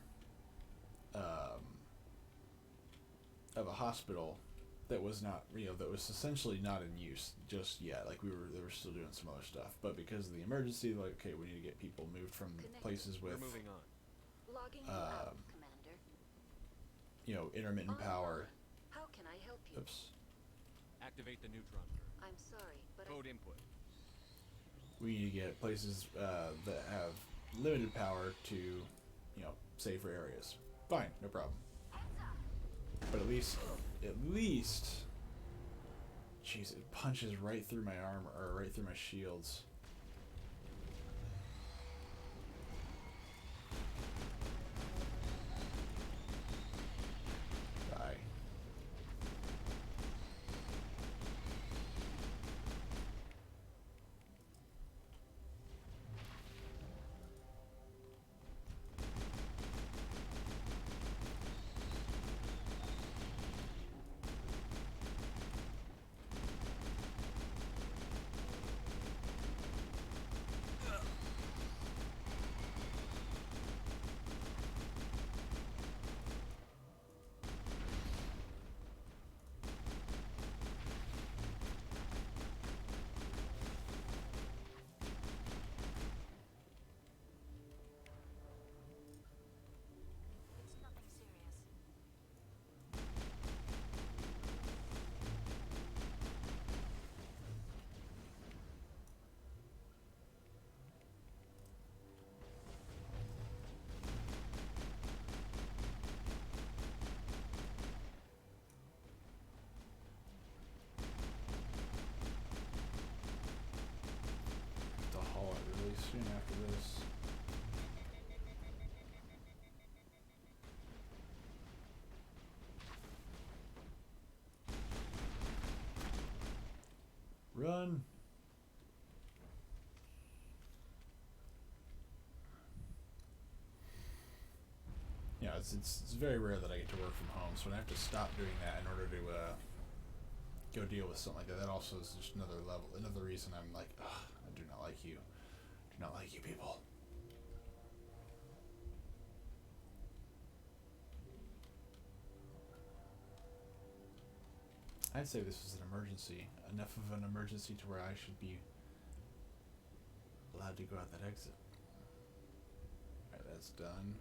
of a hospital that was not, you know, that was essentially not in use just yet. Like, they were still doing some other stuff, but because of the emergency, like, okay, we need to get people moved from places with, We're moving on. Logging you out, Commander. you know, intermittent power. How can I help you? Oops. Activate the neutron current. I'm sorry, but Code input. We need to get places that have limited power to, you know, safer areas. Fine, no problem. But at least, jeez, it punches right through my armor, or right through my shields. Die. soon after this. Run! Yeah, it's very rare that I get to work from home, so I have to stop doing that in order to go deal with something like that. That also is just another reason I'm like, ugh, I do not like you. Do not like you people. I'd say this was an emergency. Enough of an emergency to where I should be allowed to go out that exit. Alright, that's done.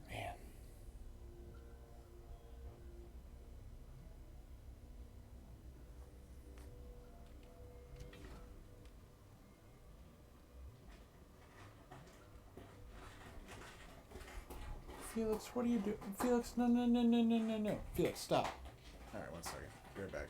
Man. Felix, what are you doing? Felix, no. Felix, stop. Alright, 1 second. Be right back.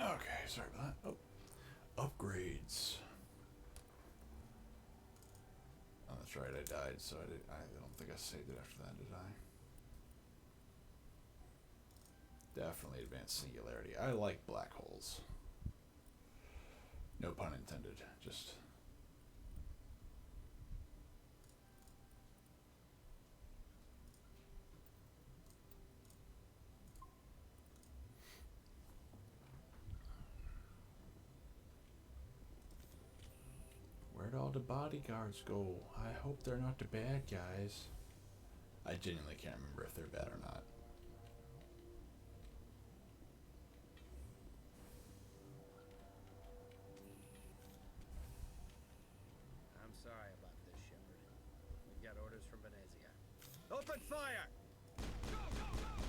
Okay, sorry about that. Oh, upgrades. Oh, that's right. I died, so I don't think I saved it after that, did I? Definitely advanced singularity. I like black holes. No pun intended. Just. Where'd all the bodyguards go? I hope they're not the bad guys. I genuinely can't remember if they're bad or not. I'm sorry about this, Shepard. We've got orders from Venezia. Open fire! Go, go, go!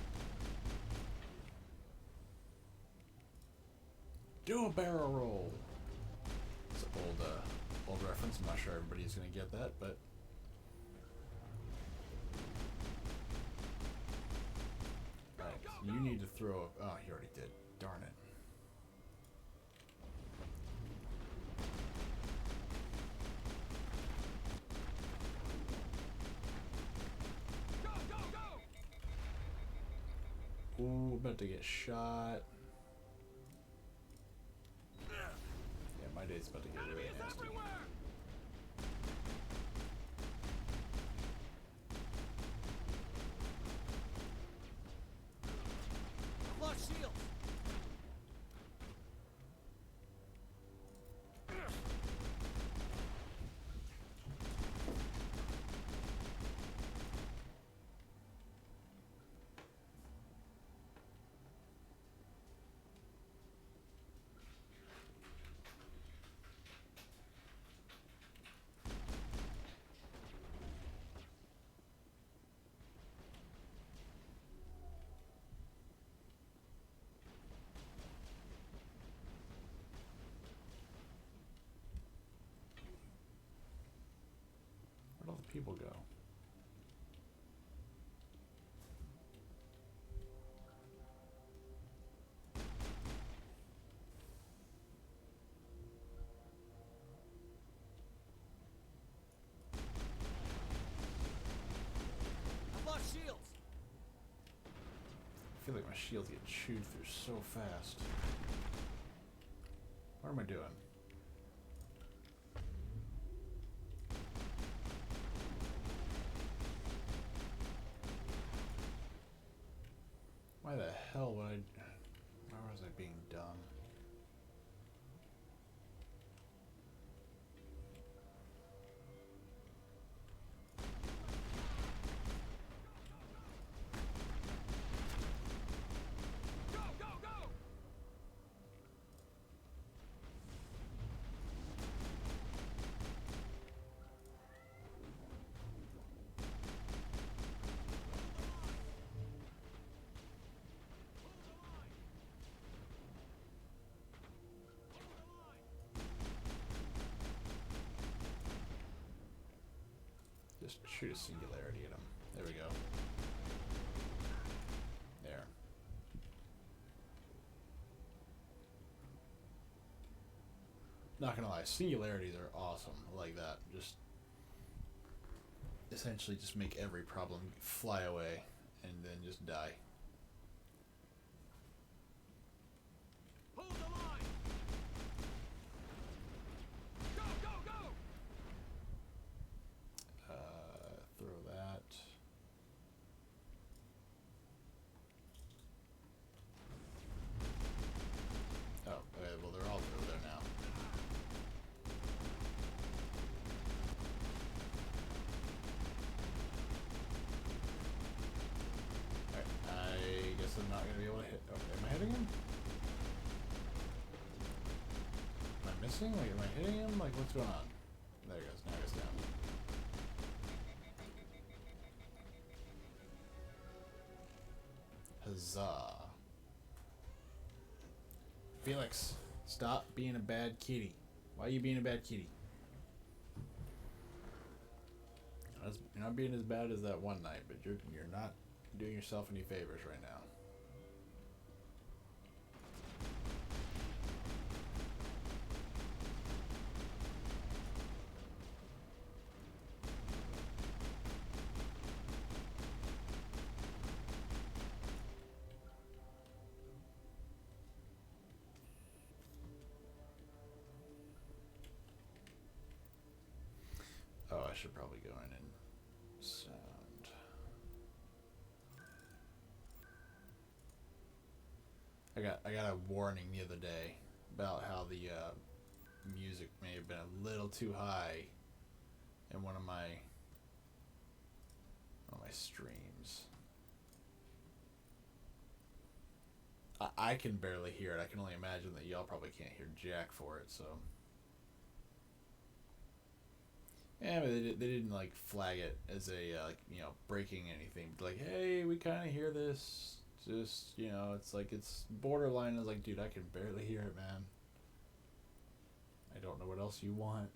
Do a barrel roll. It's an old reference. I'm not sure everybody's gonna get that, but right, you need to throw. Oh, he already did. Darn it. Go, go, go! Ooh, about to get shot. Yeah, my day's about to get really nasty. Everywhere! Lost shield! Where'd all the people go? I've lost shields! I feel like my shield's getting chewed through so fast. What am I doing? Why the hell would I... Why was I being dumb? Go, go, go! Just shoot a singularity at him. There we go. There. Not gonna lie, singularities are awesome. I like that. Just essentially just make every problem fly away and then just die. Hold the line! Go, go, go! Throw that. Oh, okay, well they're all over there now. Alright, I guess I'm not gonna be able to hit. Oh, am I hitting him? Am I missing? Like, am I hitting him? Like, what's going on? There he goes. Now he goes down. Huzzah. Felix, stop being a bad kitty. Why are you being a bad kitty? You're not being as bad as that one night, but you're not doing yourself any favors right now. Oh, I should probably go in and sound. I got a warning the other day about how the music may have been a little too high in one of my streams. I can barely hear it. I can only imagine that y'all probably can't hear jack for it, so. Yeah, but they didn't like flag it as a like, you know, breaking anything. But like, hey, we kind of hear this. Just, you know, it's like it's borderline. I was like, dude, I can barely hear it, man. I don't know what else you want.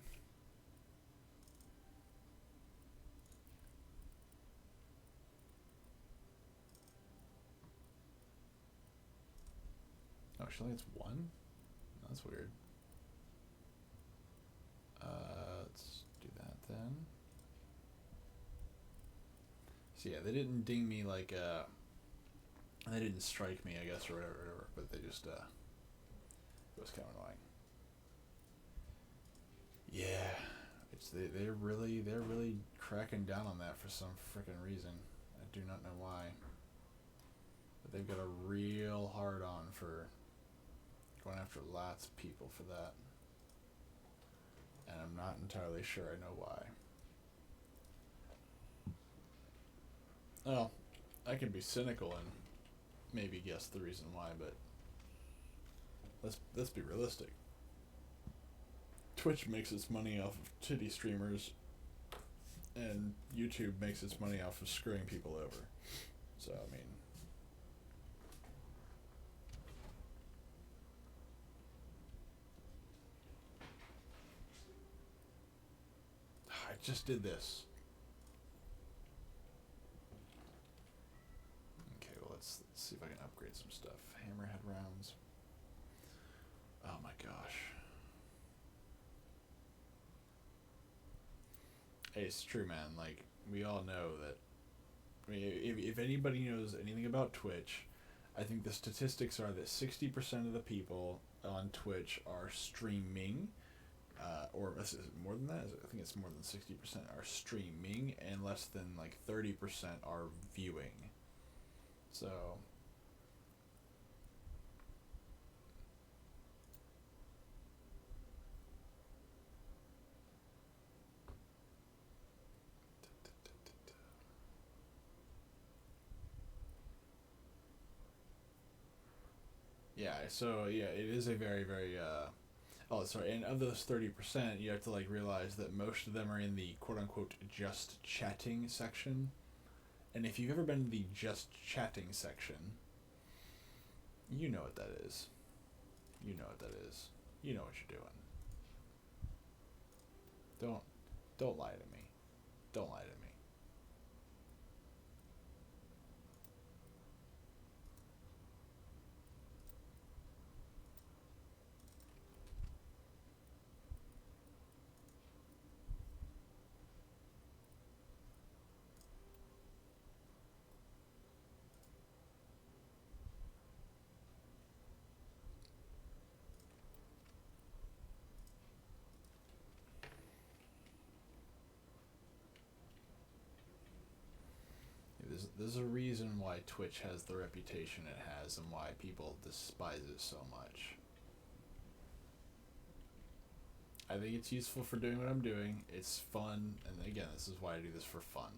Oh, actually, it's one. That's weird. Let's do that then. So yeah, they didn't ding me like they didn't strike me, I guess, or whatever, but they just it was kind of annoying. Yeah, it's they're really cracking down on that for some freaking reason. I do not know why, but they've got a real hard on for going after lots of people for that. And I'm not entirely sure I know why. Oh, I can be cynical and maybe guess the reason why, but let's be realistic. Twitch makes its money off of titty streamers, and YouTube makes its money off of screwing people over. So, I mean, I just did this. Okay, well, let's see if I can upgrade some stuff. Hammerhead rounds. Oh my gosh. Hey, it's true, man. Like, we all know that. I mean, if anybody knows anything about Twitch, I think the statistics are that 60% of the people on Twitch are streaming. Or is it more than that? I think it's more than 60% are streaming, and less than like 30% are viewing. So. Yeah, so yeah, it is a very, very oh, sorry, and of those 30%, you have to like realize that most of them are in the quote-unquote just chatting section. And if you've ever been in the just chatting section, you know what that is. You know what that is. You know what you're doing. Don't lie to me. Don't lie to me. There's a reason why Twitch has the reputation it has and why people despise it so much. I think it's useful for doing what I'm doing. It's fun, and again, this is why I do this for fun.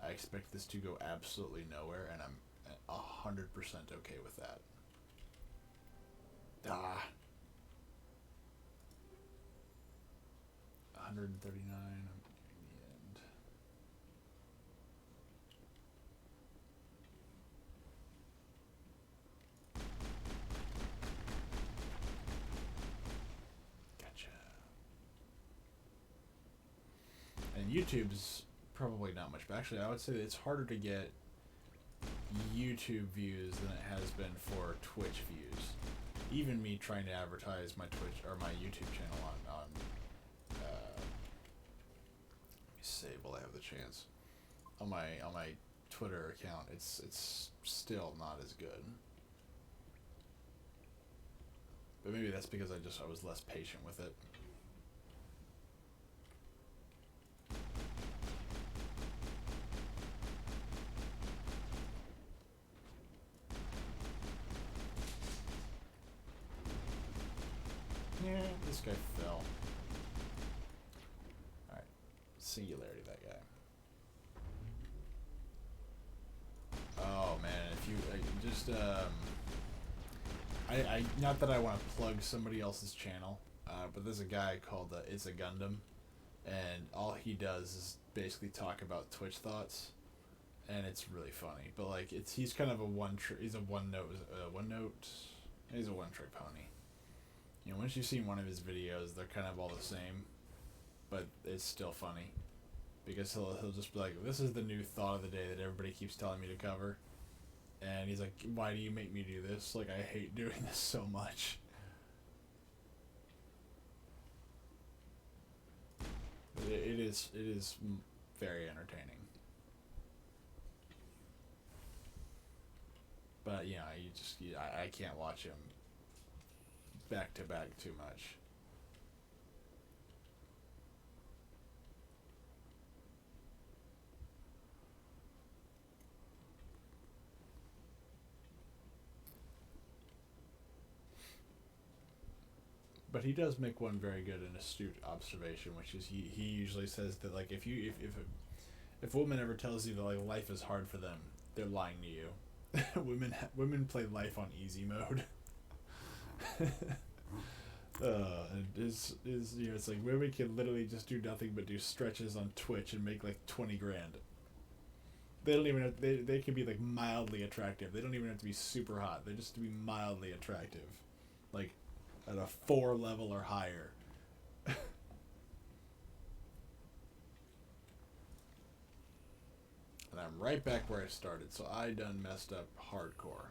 I expect this to go absolutely nowhere, and I'm 100% okay with that. Ah. 139 in the end. Gotcha. And YouTube's probably not much, but actually I would say that it's harder to get YouTube views than it has been for Twitch views. Even me trying to advertise my Twitch or my YouTube channel on let me save while I have the chance. On my Twitter account, it's still not as good. But maybe that's because I was less patient with it. Yeah, this guy fell. Alright. Singularity, that guy. Oh, man. If you... I not that I want to plug somebody else's channel, but there's a guy called It's a Gundam, and all he does is basically talk about Twitch thoughts, and it's really funny. But, like, he's kind of he's a one-note pony. You know, once you've seen one of his videos, they're kind of all the same, but it's still funny. Because he'll just be like, this is the new thought of the day that everybody keeps telling me to cover. And he's like, why do you make me do this? Like, I hate doing this so much. But it is very entertaining. But, yeah, I can't watch him back to back too much. But he does make one very good and astute observation, which is he usually says that, like, if a woman ever tells you that, like, life is hard for them, they're lying to you. women play life on easy mode. And you know, it's like women can literally just do nothing but do stretches on Twitch and make like 20 grand. They don't even have, they can be like mildly attractive. They don't even have to be super hot. They just have to be mildly attractive, like at a 4 level or higher. And I'm right back where I started, so I done messed up hardcore.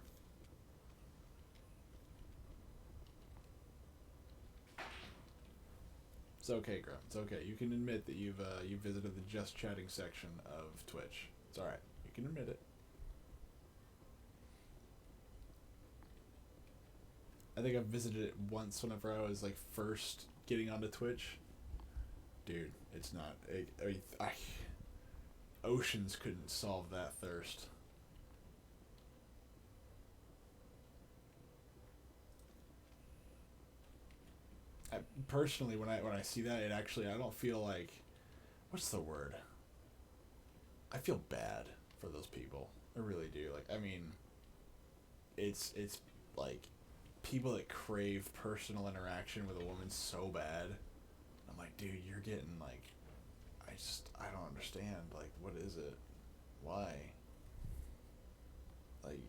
It's okay, Grum. It's okay. You can admit that you've visited the just chatting section of Twitch. It's alright. You can admit it. I think I've visited it once whenever I was like first getting onto Twitch. Dude, it's not. Oceans couldn't solve that thirst. Personally, when I see that, it actually, I don't feel like, what's the word? I feel bad for those people. I really do. Like, I mean, it's like people that crave personal interaction with a woman so bad. I'm like, dude, you're getting like, I don't understand. Like, what is it? Why? Like,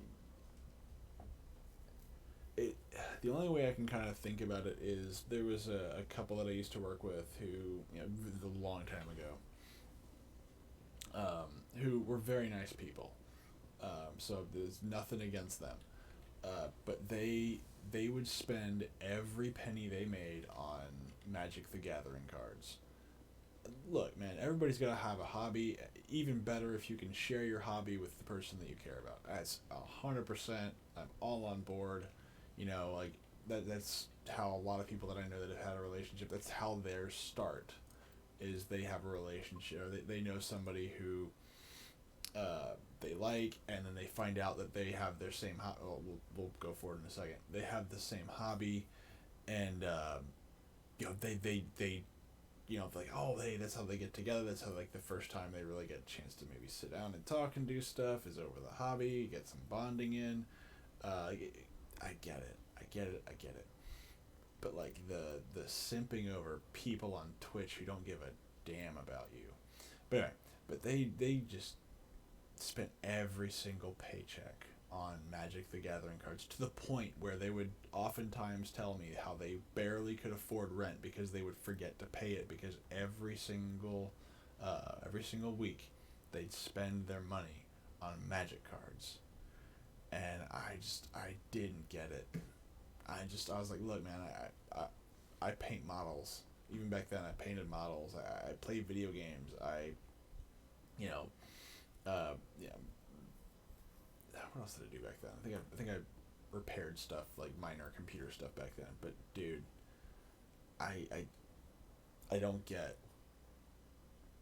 the only way I can kind of think about it is there was a couple that I used to work with who, you know, a long time ago, who were very nice people. So there's nothing against them. But they would spend every penny they made on Magic the Gathering cards. Look, man, everybody's got to have a hobby. Even better if you can share your hobby with the person that you care about. That's 100%. I'm all on board. You know, like, that's how a lot of people that I know that have had a relationship, that's how theirs start, is they have a relationship, or they know somebody who they like, and then they find out that they have their same we'll go forward in a second. They have the same hobby, and they like, oh, hey, that's how they get together. That's how, like, the first time they really get a chance to maybe sit down and talk and do stuff is over the hobby, get some bonding in. I get it. But, like, the simping over people on Twitch who don't give a damn about you. But anyway, but they just spent every single paycheck on Magic the Gathering cards, to the point where they would oftentimes tell me how they barely could afford rent because they would forget to pay it, because every single week they'd spend their money on Magic cards. And I didn't get it. I was like, look, man, I paint models. Even back then, I painted models. I played video games. What else did I do back then? I think I repaired stuff, like minor computer stuff back then. But dude, I don't get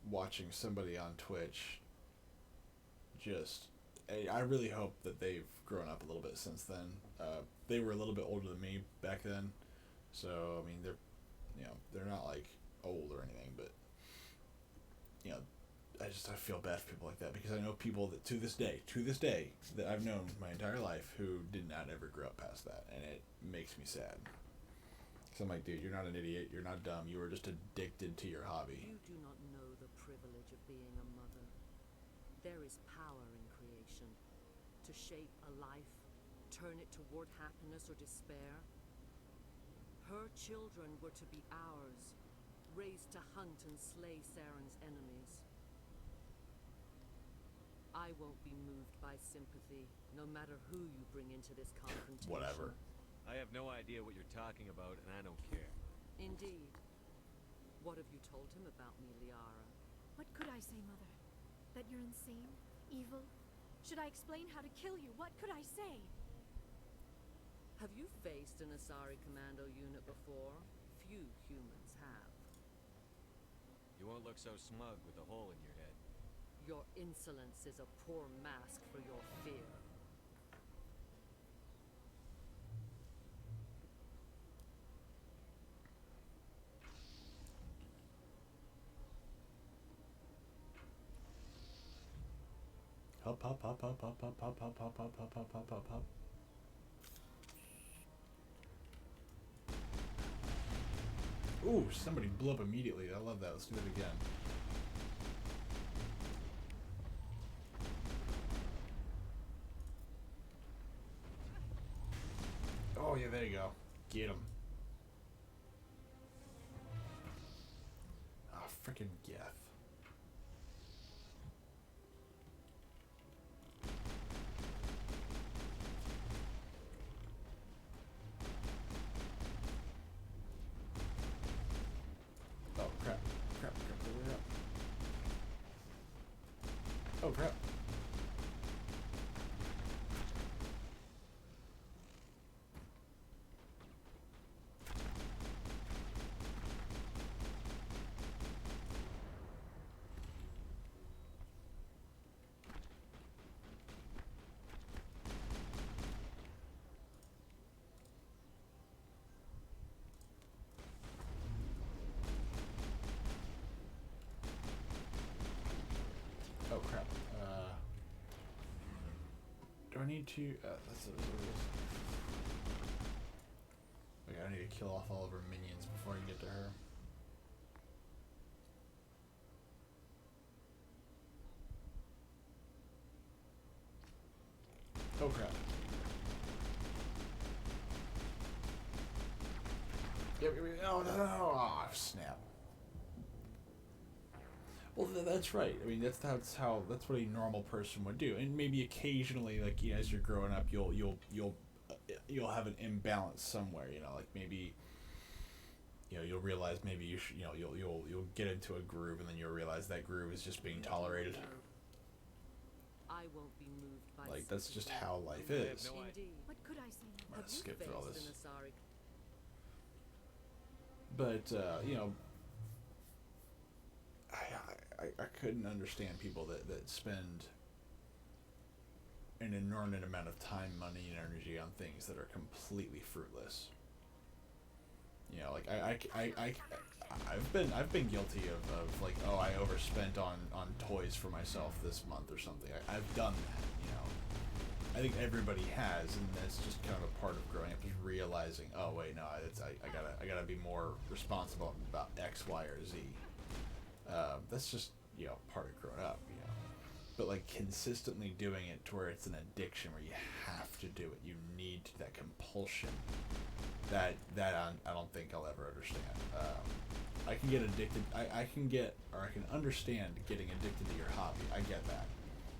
watching somebody on Twitch. Just, I really hope that they've grown up a little bit since then. They were a little bit older than me back then, so I mean they're not like old or anything, but I feel bad for people like that, because I know people that to this day that I've known my entire life who did not ever grow up past that, and it makes me sad. So I'm like, dude, you're not an idiot, you're not dumb, you were just addicted to your hobby. You do not know the privilege of being a mother. There is power in creation. To shape a life, turn it toward happiness or despair. Her children were to be ours, raised to hunt and slay Saren's enemies. I won't be moved by sympathy, no matter who you bring into this confrontation. Whatever. I have no idea what you're talking about, and I don't care. Indeed. What have you told him about me, Liara? What could I say, Mother? That you're insane? Evil? Should I explain how to kill you? What could I say? Have you faced an Asari commando unit before? Few humans have. You won't look so smug with a hole in your head. Your insolence is a poor mask for your fear. Hop, hop, hop, hop, hop, hop, hop, hop, hop, hop, hop, hop, hop, hop, hop. Ooh, somebody blew up immediately. I love that. Let's do it again. Oh, yeah, there you go. Get him. Ah, frickin' Geth. Oh, crap. Crap, hurry up. Oh, crap. Oh crap. Do I need to? That's what it is. Okay, I need to kill off all of her minions before I can get to her. Oh crap. Oh no! Oh, snap. Well, that's right. I mean, that's what a normal person would do. And maybe occasionally, like, you know, as you're growing up, you'll have an imbalance somewhere. You know, like maybe, you know, you'll realize maybe you should, you know, you'll get into a groove, and then you'll realize that groove is just being tolerated. I won't be moved by Like, that's just how life is. Indeed. What could I say? I'm gonna skip through all Faced this. an Asari. But you know, I couldn't understand people that spend an inordinate amount of time, money, and energy on things that are completely fruitless. You know, like I've been guilty of like, oh, I overspent on toys for myself this month or something. I've done that, you know. I think everybody has, and that's just kind of a part of growing up, is realizing, oh wait, no, I gotta be more responsible about X, Y, or Z. That's just, you know, part of growing up, you know. But like consistently doing it to where it's an addiction, where you have to do it, you need that compulsion. That I don't think I'll ever understand. I can get addicted. I can understand getting addicted to your hobby. I get that.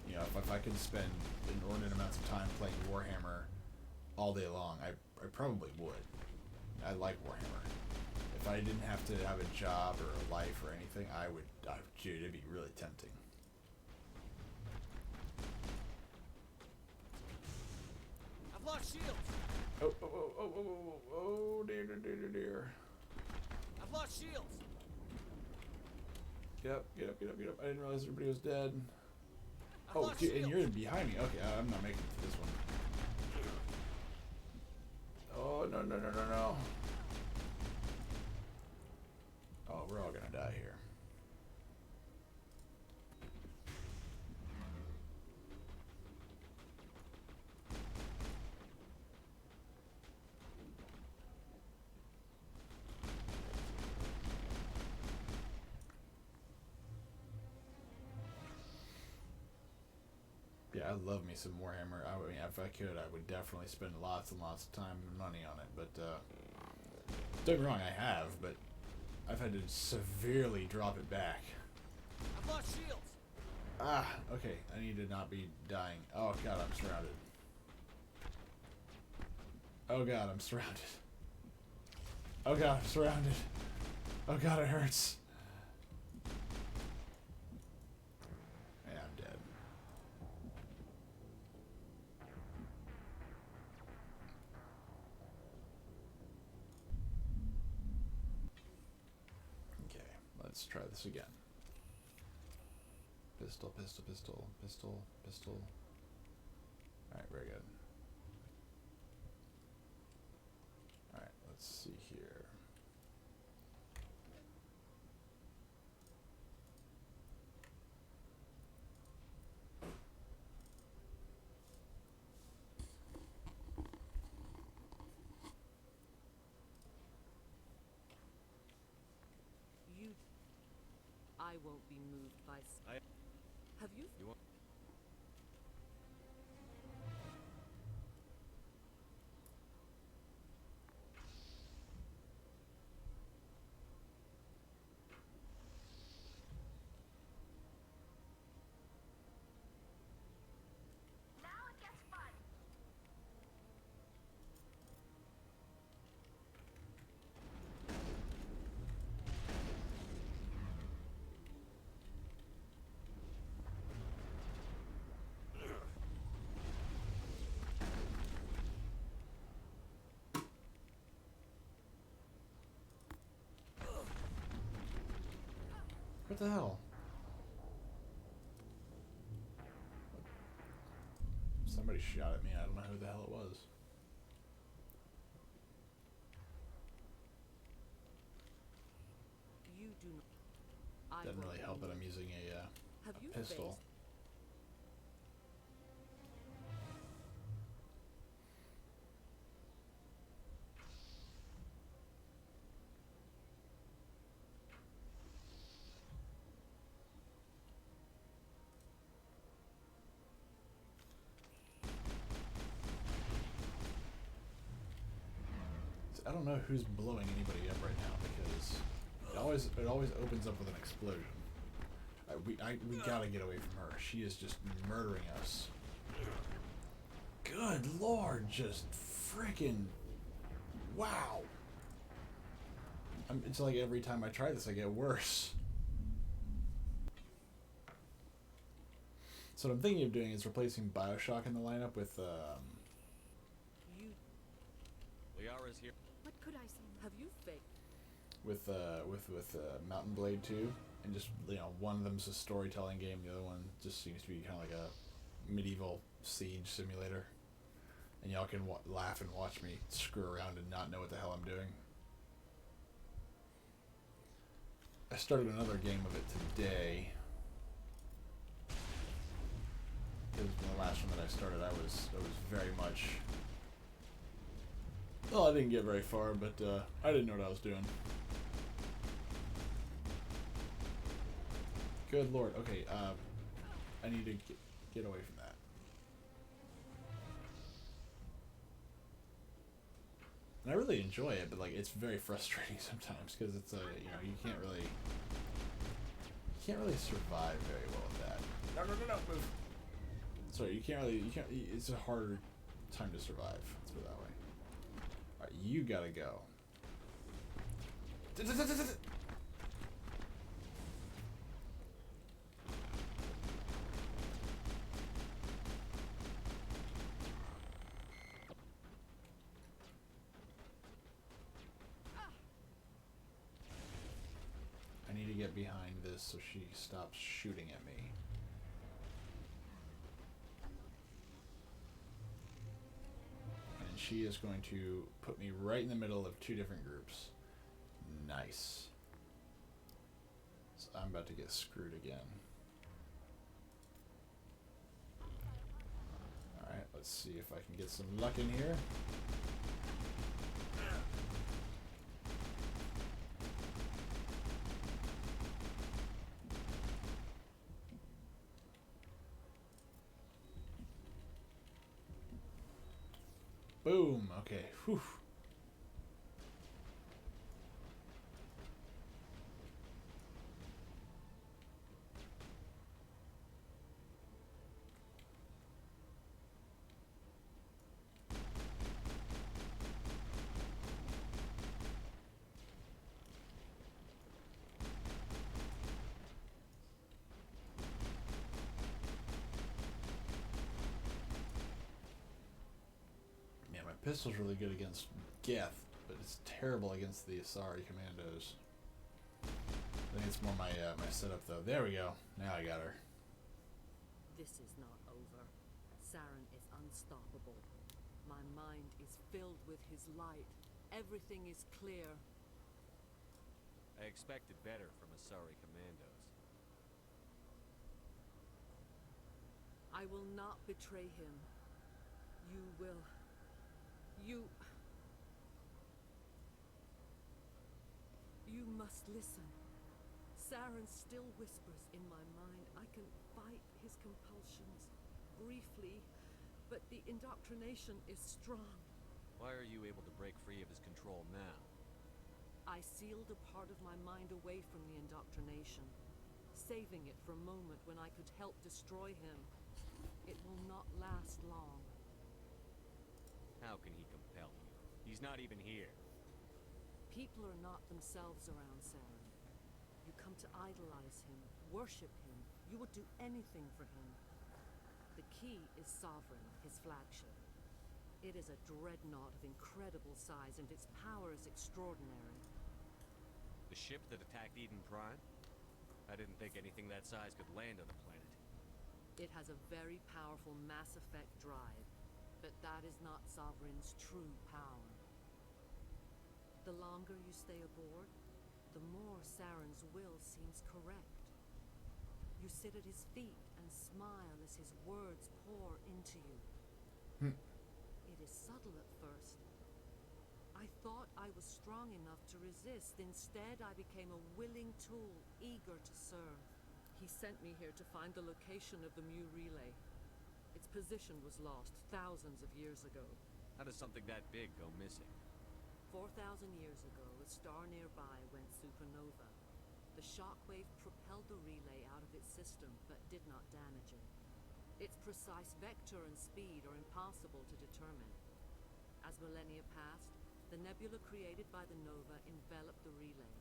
You know, if I can spend inordinate amounts of time playing Warhammer all day long, I probably would. I like Warhammer. If I didn't have to have a job or a life or anything, I would. Dude, it'd be really tempting. I've lost shields. Oh, dear. I've lost shields. Get up. I didn't realize everybody was dead. I've Oh, lost dude, and shields. you're behind me. Okay, I'm not making it to this one. Oh, no. Oh, we're all gonna die here. Yeah, I love me some Warhammer. I mean, if I could, I would definitely spend lots and lots of time and money on it. But don't get me wrong, I have, but I've had to severely drop it back. I've lost shields. Ah, okay. I need to not be dying. Oh god, I'm surrounded. Oh god, I'm surrounded. Oh god, I'm surrounded. Oh god, it hurts. Yeah, I'm dead. Okay, let's try this again. Pistol. Alright, very good. Alright, let's see here. I won't be moved by... Have you... You want? What the hell? Somebody shot at me. I don't know who the hell it was. You do not... Doesn't really help that I'm using a pistol. I don't know who's blowing anybody up right now because it always opens up with an explosion. We gotta get away from her. She is just murdering us. Good lord, just freaking wow. It's like every time I try this, I get worse. So what I'm thinking of doing is replacing BioShock in the lineup with Liara's here. What could I say? Have you faked? with Mountain Blade 2, and just, you know, one of them's a storytelling game, the other one just seems to be kind of like a medieval Siege Simulator, and y'all can laugh and watch me screw around and not know what the hell I'm doing. I started another game of it today. Because the last one that I started, I was very much. Well, I didn't get very far, but I didn't know what I was doing. Good lord. Okay, I need to get away from that. And I really enjoy it, but like it's very frustrating sometimes because it's you can't really survive very well with that. No, move. Sorry, you can't. It's a harder time to survive. Let's put it that way. All right, you gotta go. I need to get behind this so she stops shooting at me. And she is going to put me right in the middle of two different groups. Nice. So I'm about to get screwed again. Alright, let's see if I can get some luck in here. Boom. Okay. Whew. Pistol's really good against Geth, but it's terrible against the Asari commandos. I think it's more my my setup though. There we go. Now I got her. This is not over. Saren is unstoppable. My mind is filled with his light. Everything is clear. I expected better from Asari commandos. I will not betray him. You will. You must listen. Saren still whispers in my mind. I can fight his compulsions briefly, but the indoctrination is strong. Why are you able to break free of his control now? I sealed a part of my mind away from the indoctrination, saving it for a moment when I could help destroy him. It will not last long. How can he compel you? He's not even here. People are not themselves around Saren. You come to idolize him, worship him. You would do anything for him. The key is Sovereign, his flagship. It is a dreadnought of incredible size, and its power is extraordinary. The ship that attacked Eden Prime? I didn't think anything that size could land on the planet. It has a very powerful Mass Effect drive. But that is not Sovereign's true power. The longer you stay aboard, the more Saren's will seems correct. You sit at his feet and smile as his words pour into you. It is subtle at first. I thought I was strong enough to resist. Instead, I became a willing tool, eager to serve. He sent me here to find the location of the Mu relay. Its position was lost thousands of years ago. How does something that big go missing? 4,000 years ago, a star nearby went supernova. The shockwave propelled the relay out of its system, but did not damage it. Its precise vector and speed are impossible to determine. As millennia passed, the nebula created by the nova enveloped the relay.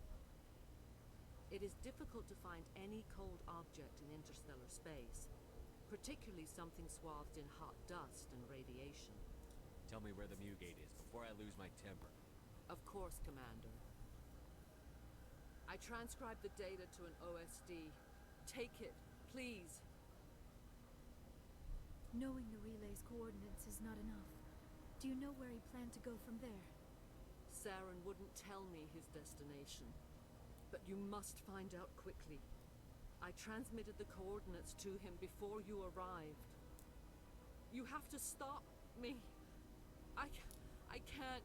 It is difficult to find any cold object in interstellar space, particularly something swathed in hot dust and radiation. Tell me where the Mu gate is before I lose my temper. Of course, Commander. I transcribed the data to an OSD. Take it, please. Knowing the relay's coordinates is not enough. Do you know where he planned to go from there? Saren wouldn't tell me his destination. But you must find out quickly. I transmitted the coordinates to him before you arrived. You have to stop me. I can't.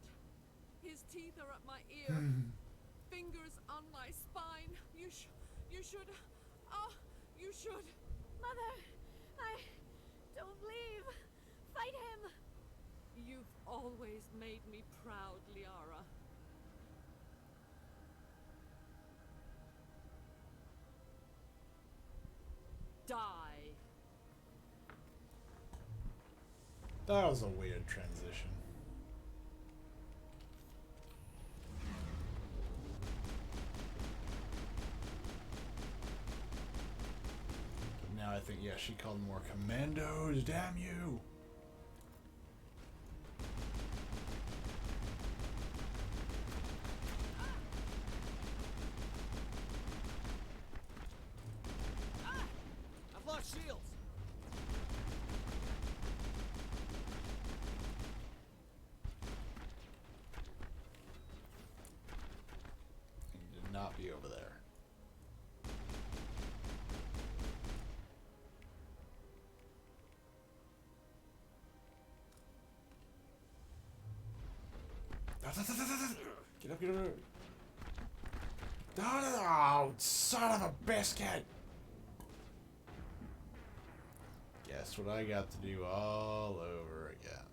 His teeth are at my ear. Fingers on my spine. You should. Oh, you should. Mother! Don't leave! Fight him! You've always made me proud, Liara. Die. That was a weird transition. But now I think, yeah, she called more commandos, damn you! I've lost shields. He did not be over there. Get up, get up. Oh, son of a biscuit! Guess what I got to do all over again.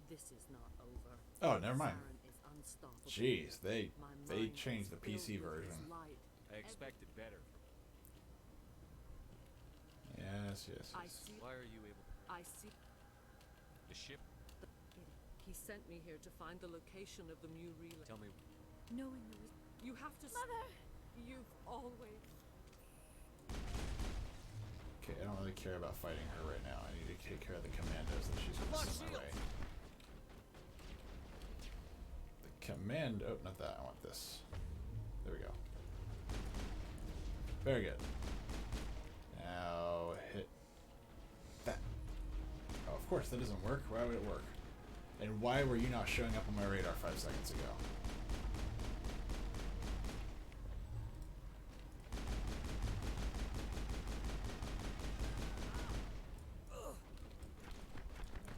This is not over. Oh, never mind. Saren is unstoppable. Jeez, they My mind changed the is PC filled with his version. light. I expected better. Yes, yes, I yes. see. Why are you able? I see. The ship? He sent me here to find the location of the Mu relay. Tell me. Knowing the You have to. Mother! You've always. Okay, I don't really care about fighting her right now. I need to take care of the commandos that she's gonna send my way. The commando. Oh, not that. I want this. There we go. Very good. Now hit that. Oh, of course that doesn't work. Why would it work? And why were you not showing up on my radar 5 seconds ago?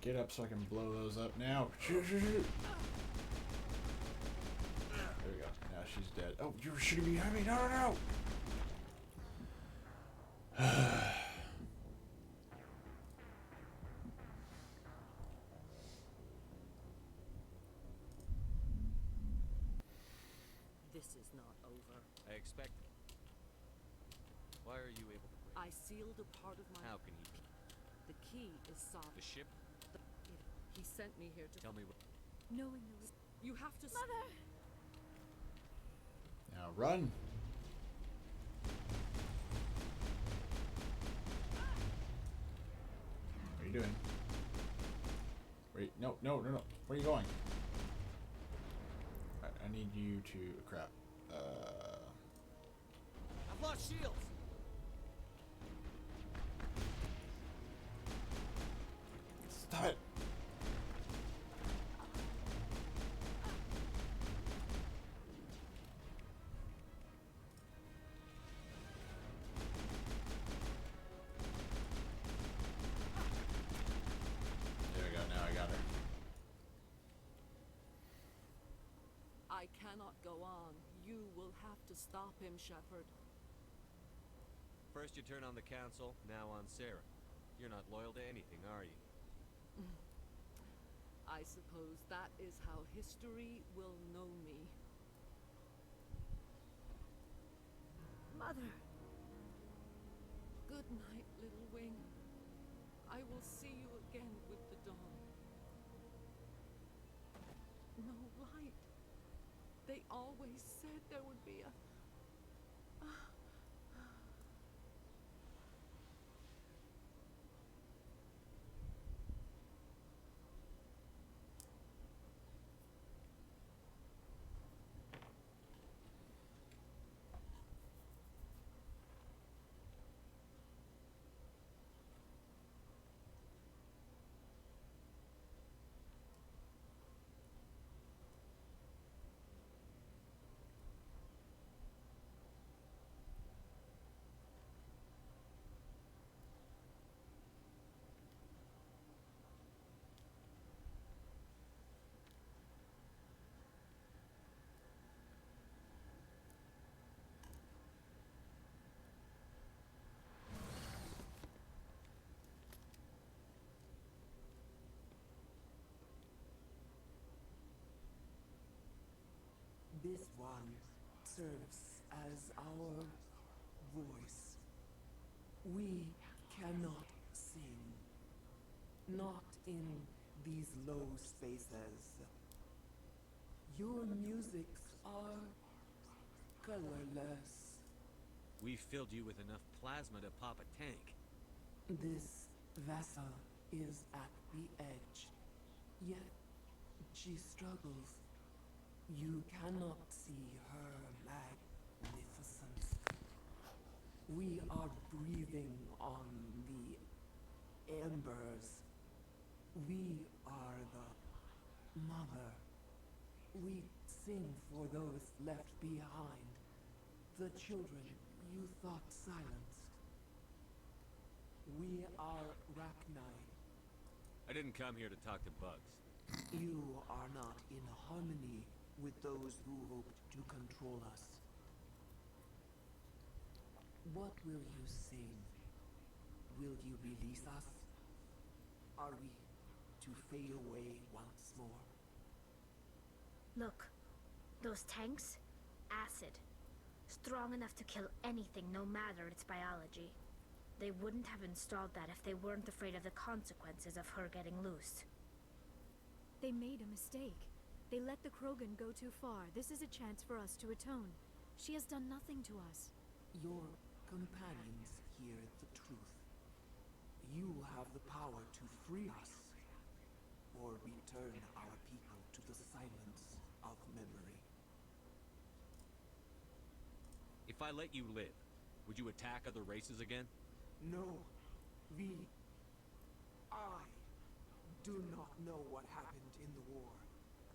Get up so I can blow those up now. Shoot, shoot, shoot. There we go. Now she's dead. Oh, you're shooting behind me. No, no, no. This is not over. I expected. Why are you able to break? I sealed a part of my. How can he? The key is solved. The ship? He sent me here to. Tell me what. knowing the You have to. Mother! Now run. What are you doing? Wait, no, no, no, no. Where are you going? I need you to crap. I've lost shields. Stop it. There we go. Now I got her. I cannot go on. You will have to stop him, Shepard. First you turn on the council, now on Sarah. You're not loyal to anything, are you? I suppose that is how history will know me. Mother! Good night, little wing. I will see you again with the dawn. No light. They always said there would be a... This one serves as our voice. We cannot sing. Not in these low spaces. Your musics are colorless. We filled you with enough plasma to pop a tank. This vessel is at the edge, yet she struggles. You cannot see her magnificence. We are breathing on the embers. We are the mother. We sing for those left behind, the children you thought silenced. We are Rachni. I didn't come here to talk to bugs. You are not in harmony with those who hoped to control us. What will you sing? Will you release us? Are we to fade away once more? Look, those tanks? Acid. Strong enough to kill anything, no matter its biology. They wouldn't have installed that if they weren't afraid of the consequences of her getting loose. They made a mistake. They let the Krogan go too far. This is a chance for us to atone. She has done nothing to us. Your companions hear the truth. You have the power to free us, or return our people to the silence of memory. If I let you live, would you attack other races again? No, I do not know what happened in the war.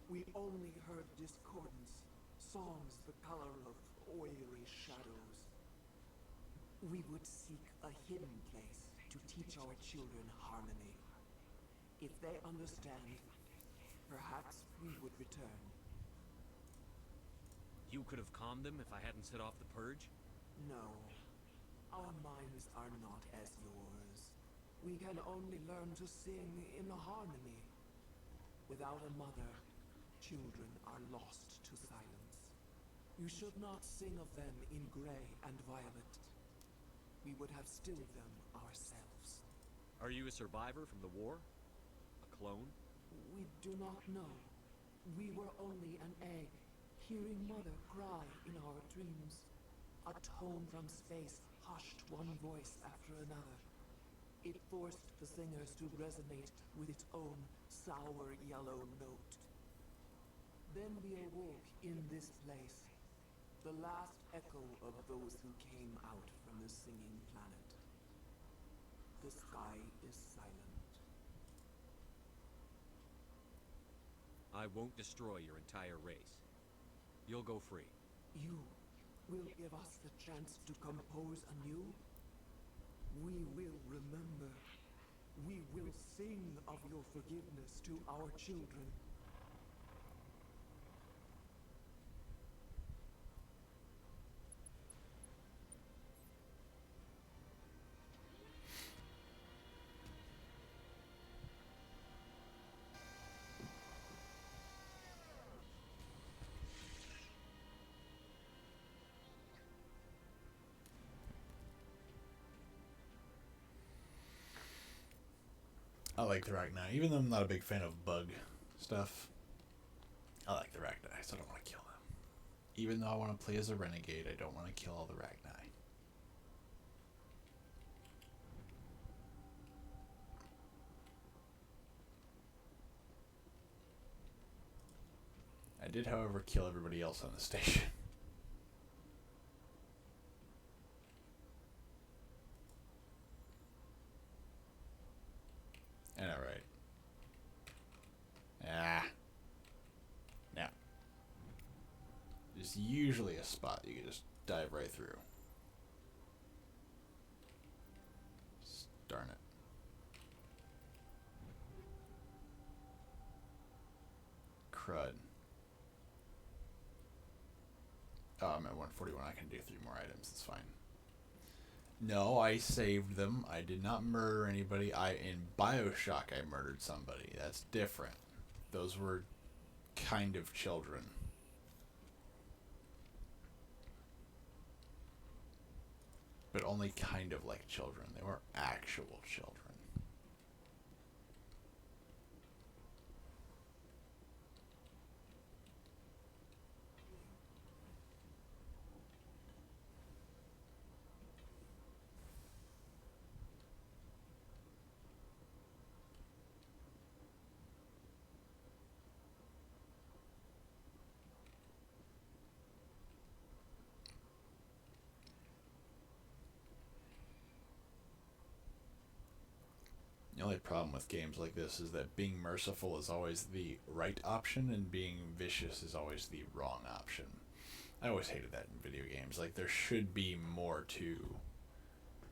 We only heard discordance, songs the color of oily shadows. We would seek a hidden place to teach our children harmony. If they understand, perhaps we would return. You could have calmed them if I hadn't set off the purge? No. Our minds are not as yours. We can only learn to sing in harmony. Without a mother, children are lost to silence. You should not sing of them in gray and violet. We would have stilled them ourselves. Are you a survivor from the war? A clone? We do not know. We were only an egg, hearing Mother cry in our dreams. A tone from space hushed one voice after another. It forced the singers to resonate with its own sour yellow note. Then we awoke in this place, the last echo of those who came out from the singing planet. The sky is silent. I won't destroy your entire race. You'll go free. You will give us the chance to compose anew? We will remember. We will sing of your forgiveness to our children. I like the Rachni, even though I'm not a big fan of bug stuff. I like the Rachni, so I don't want to kill them. Even though I want to play as a renegade, I don't want to kill all the Rachni. I did, however, kill everybody else on the station. I know, right? Ah. Now. There's usually a spot you can just dive right through. Darn it. Crud. Oh, I'm at 141. I can do 3 more items. It's fine. No, I saved them. I did not murder anybody. In BioShock, I murdered somebody. That's different. Those were kind of children. but only kind of like children. They weren't actual children. The only problem with games like this is that being merciful is always the right option and being vicious is always the wrong option. I always hated that in video games. Like, there should be more to,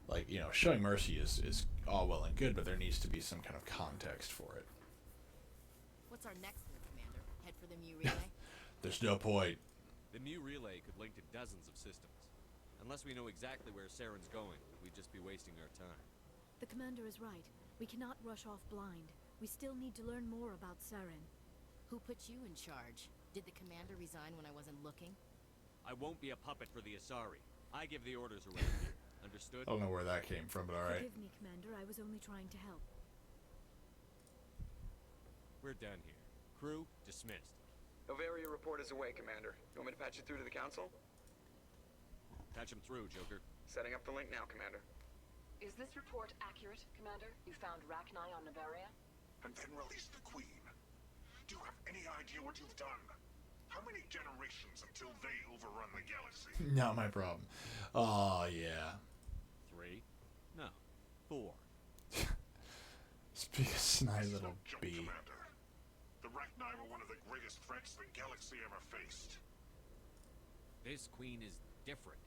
like, you know, showing mercy is all well and good, but there needs to be some kind of context for it. What's our next move, Commander? Head for the Mu relay? There's no point. The Mu relay could link to dozens of systems. Unless we know exactly where Saren's going, we'd just be wasting our time. The commander is right. We cannot rush off blind. We still need to learn more about Saren. Who put you in charge? Did the commander resign when I wasn't looking? I won't be a puppet for the Asari. I give the orders around here. Understood? I don't know where that came from, but alright. Forgive me, Commander. I was only trying to help. We're done here. Crew, dismissed. Novaria report is away, Commander. You want me to patch you through to the Council? Patch him through, Joker. Setting up the link now, Commander. Is this report accurate, Commander? You found Rachni on Novaria? And then released the Queen. Do you have any idea what you've done? How many generations until they overrun the galaxy? Not my problem. Oh, yeah. 3? No. 4. Speak a snide little bee. Commander. The Rachni were one of the greatest threats the galaxy ever faced. This Queen is different.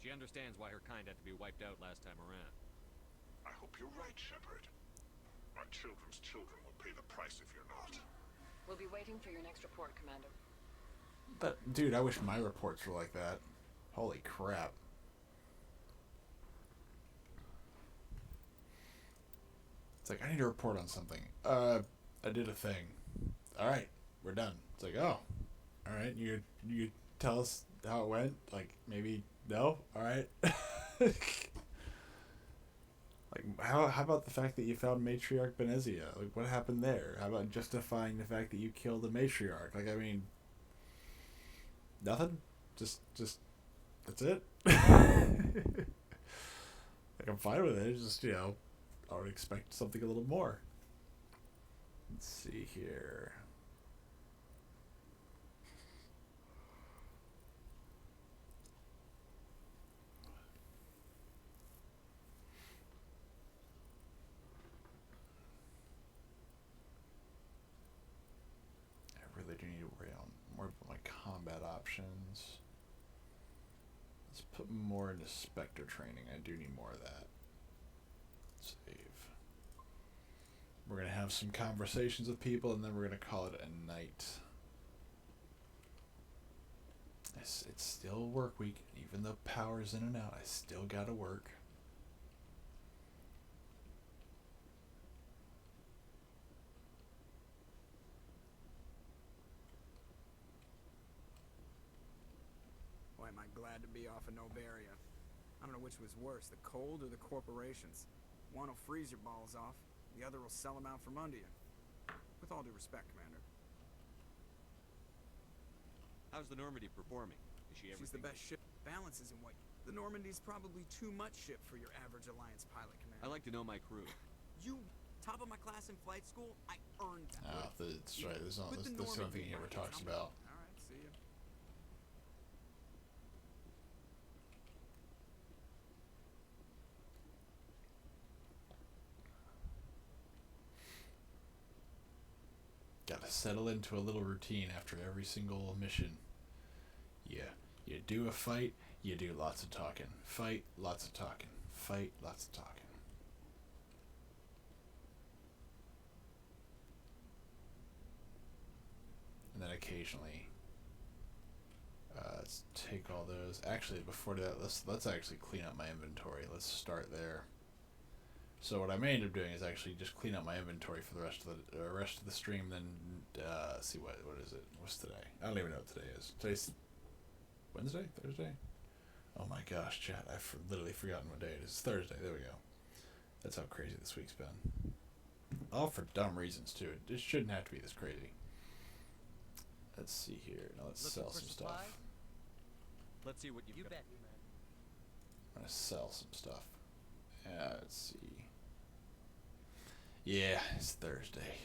She understands why her kind had to be wiped out last time around. I hope you're right, Shepard. My children's children will pay the price if you're not. We'll be waiting for your next report, Commander. But, dude, I wish my reports were like that. Holy crap. It's like, I need to report on something. I did a thing. Alright, we're done. It's like, oh. Alright, you tell us how it went? Like, maybe, no? Alright. Like, how about the fact that you found Matriarch Benezia? Like, what happened there? How about justifying the fact that you killed the Matriarch? Like, I mean, nothing? Just, that's it? Like, I'm fine with it. It's just, you know, I would expect something a little more. Let's see here. I really do need to worry on more about my combat options. Let's put more into Spectre training. I do need more of that. Save. We're going to have some conversations with people, and then we're going to call it a night. It's still work week. Even though power's in and out, I still got to work. Boy, am I glad to be off of Novaria. I don't know which was worse, the cold or the corporations. One will freeze your balls off, the other will sell them out from under you. With all due respect, Commander. How's the Normandy performing? Is she She's the best ship. Balance isn't what... The Normandy's probably too much ship for your average Alliance pilot, Commander. I like to know my crew. You, top of my class in flight school, I earned that. Oh, that's right. There's no, this is something he ever talks about. Alright, see ya. Gotta settle into a little routine after every single mission. Yeah, you do a fight, you do lots of talking. Fight, lots of talking. Fight, lots of talking. And then occasionally, let's take all those. Actually, before that, let's actually clean up my inventory. Let's start there. So what I may end up doing is actually just clean up my inventory for the rest of the stream. Then see what is it? What's today? I don't even know what today is. Today's Wednesday, Thursday. Oh my gosh, chat. I've literally forgotten what day it is. It's Thursday. There we go. That's how crazy this week's been. All for dumb reasons, too. It shouldn't have to be this crazy. Let's see here. Now let's sell some stuff. Let's see what you've got. I'm going to sell some stuff. Let's see. Yeah, it's Thursday.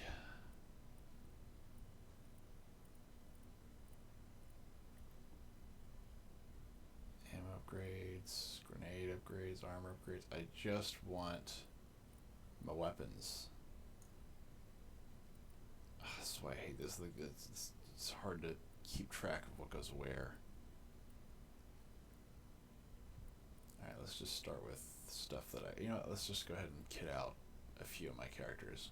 Ammo upgrades, grenade upgrades, armor upgrades. I just want my weapons. That's why I hate this. Like, it's hard to keep track of what goes where. Alright, let's just start with stuff that you know what, let's just go ahead and kit out a few of my characters.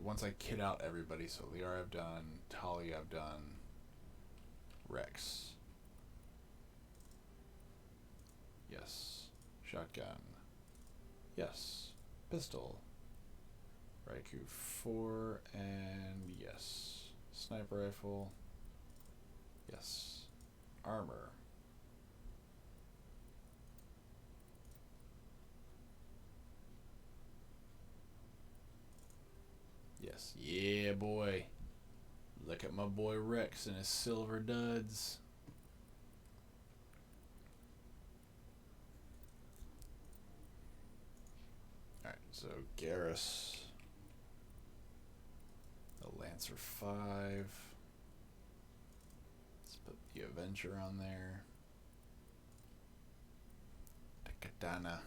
Once I kit out everybody, so Liara I've done, Talia I've done, Rex. Yes. Shotgun. Yes. Pistol. Raikou 4, and yes. Sniper rifle. Yes. Armor. Yes. Yeah, boy. Look at my boy Rex and his silver duds. Alright, so Garrus. The Lancer 5. Let's put the Avenger on there. The Katana.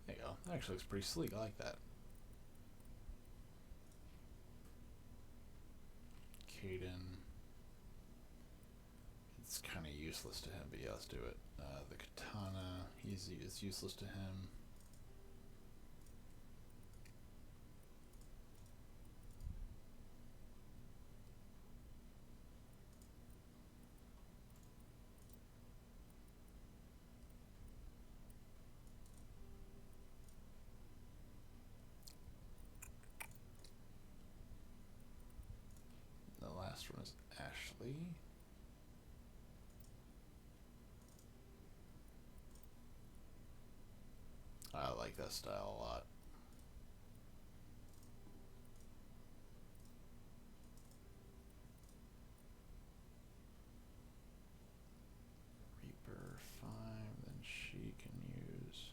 There you go. That actually looks pretty sleek. I like that. Caden. It's kind of useless to him, but yeah, let's do it. The Katana. It's useless to him. Last one is Ashley. I like that style a lot. Reaper 5, then she can use.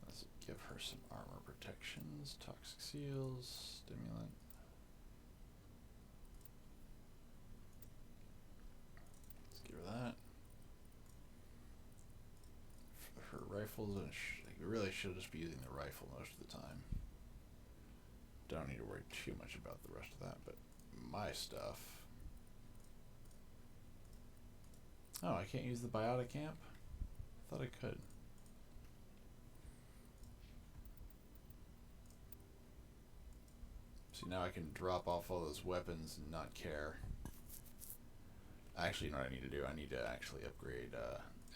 Let's give her some armor protections, toxic seals, stimulant. Let's give her that. For her rifles, and really should just be using the rifle most of the time. Don't need to worry too much about the rest of that, but my stuff. Oh, I can't use the biotic amp? I thought I could. See, now I can drop off all those weapons and not care. Actually, you know what I need to do? I need to actually upgrade.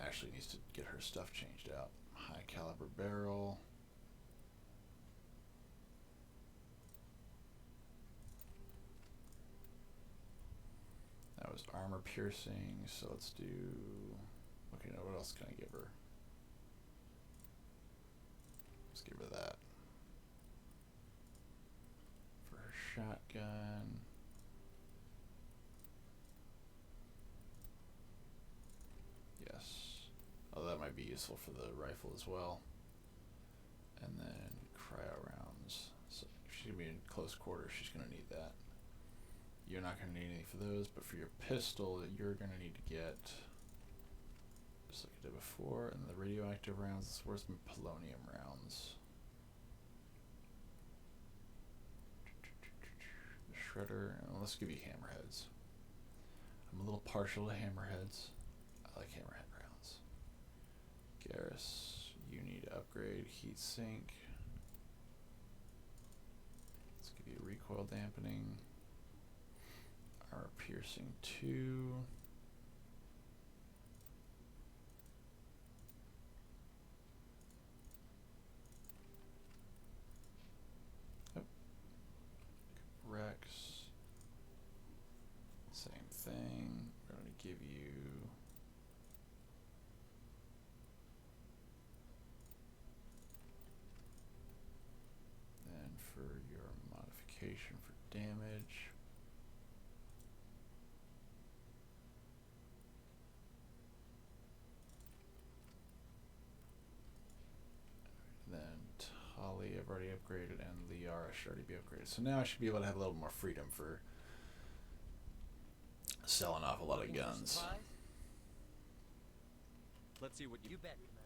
Ashley needs to get her stuff changed out. High caliber barrel. That was armor piercing, so let's do... Okay, now what else can I give her? Let's give her that. For her shotgun. Yes. Oh, that might be useful for the rifle as well. And then cryo rounds. So if she's going to be in close quarters, she's going to need that. You're not going to need anything for those, but for your pistol, you're going to need to get, just like I did before, and the radioactive rounds. This is worth some polonium rounds. The shredder, and let's give you hammerheads. I'm a little partial to hammerheads. I like hammerhead rounds. Garrus, you need to upgrade heatsink. Let's give you recoil dampening. Armor piercing 2. Rex, same thing. We're going to give you then for your modification for damage. Then Tali I've already upgraded, and Liara should already be upgraded. So now I should be able to have a little more freedom for selling off a lot of guns. Let's see what you bet, Commander.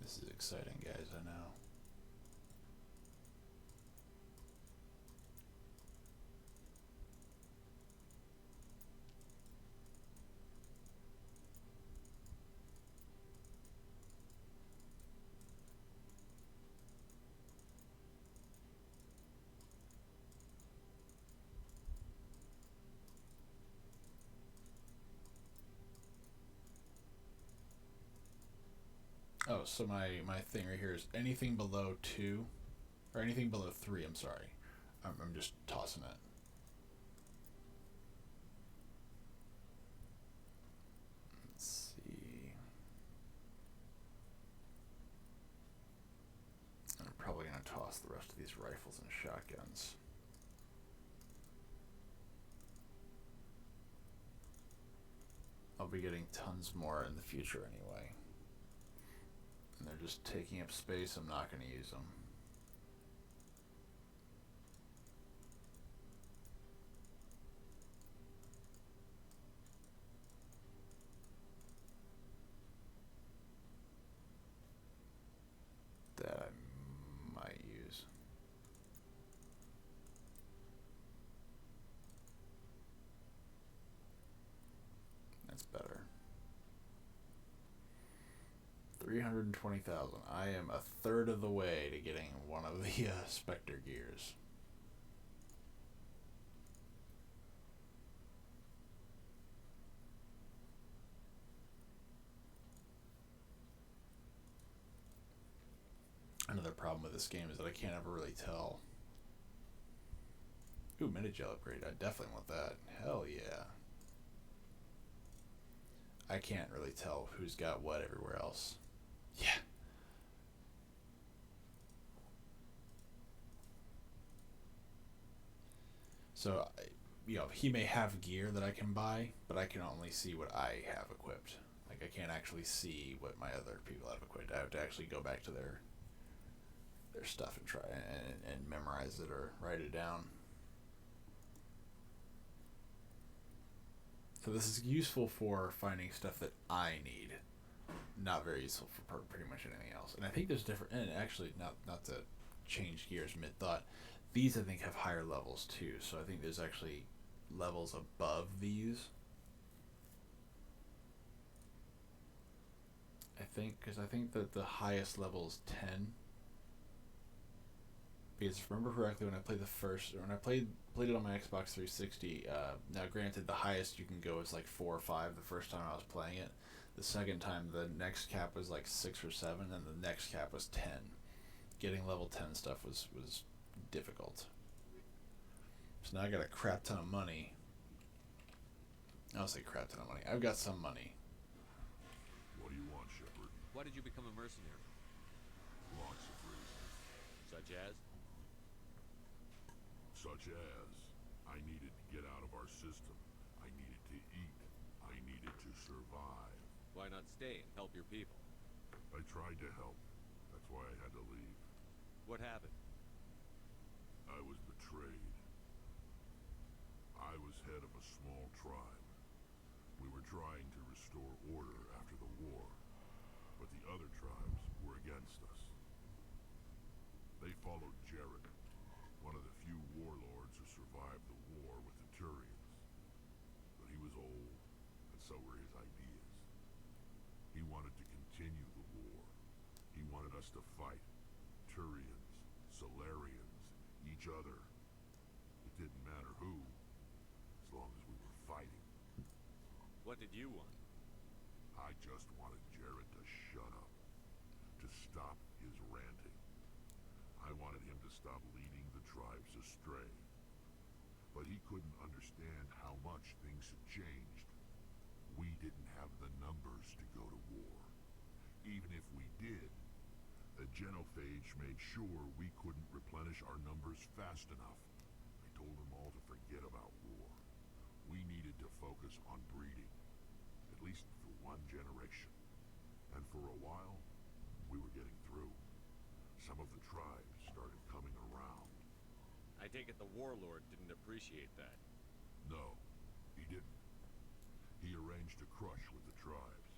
This is exciting, guys, I know. Oh, so my thing right here is anything below 2, or anything below 3, I'm sorry. I'm just tossing it. Let's see. I'm probably going to toss the rest of these rifles and shotguns. I'll be getting tons more in the future anyway. And they're just taking up space. I'm not going to use them. That I might use. That's better. 320,000. I am a third of the way to getting one of the Spectre gears. Another problem with this game is that I can't ever really tell. Ooh, Medi-gel upgrade. I definitely want that. Hell yeah. I can't really tell who's got what everywhere else. Yeah. So, you know, he may have gear that I can buy, but I can only see what I have equipped. Like, I can't actually see what my other people have equipped. I have to actually go back to their stuff and try and memorize it or write it down. So this is useful for finding stuff that I need. Not very useful for pretty much anything else. And I think there's different, and actually not to change gears mid-thought, these I think have higher levels too. So I think there's actually levels above these. I think, because I think that the highest level is 10. Because if I remember correctly, when I played when I played it on my Xbox 360, now granted the highest you can go is like 4 or 5 the first time I was playing it. The second time the next cap was like 6 or 7, and the next cap was 10. Getting level 10 stuff was difficult. So now I got a crap ton of money. I'll say crap ton of money. I've got some money. Why did you become a mercenary? Lots of reasons. Such as? Such as, I needed to get out of our system. I needed to eat. I needed to survive. Why not stay and help your people? I tried to help. That's why I had to leave. What happened? I was betrayed. I was head of a small tribe. We were trying to restore order after the war, but the other tribes were against us. They followed Jared, one of the few warlords who survived the war with the Turians. But he was old, and so were his ideas. He wanted to continue the war. He wanted us to fight. Turians, Solarians, each other. It didn't matter who, as long as we were fighting. What did you want? I just wanted Jared to shut up, to stop his ranting. I wanted him to stop leading the tribes astray. But he couldn't understand how much things had changed. We didn't have the numbers to go to war. Even if we did, the genophage made sure we couldn't replenish our numbers fast enough. I told them all to forget about war. We needed to focus on breeding, at least for one generation. And for a while, we were getting through. Some of the tribes started coming around. I take it the warlord didn't appreciate that. No, he didn't. He arranged a crush with the tribes.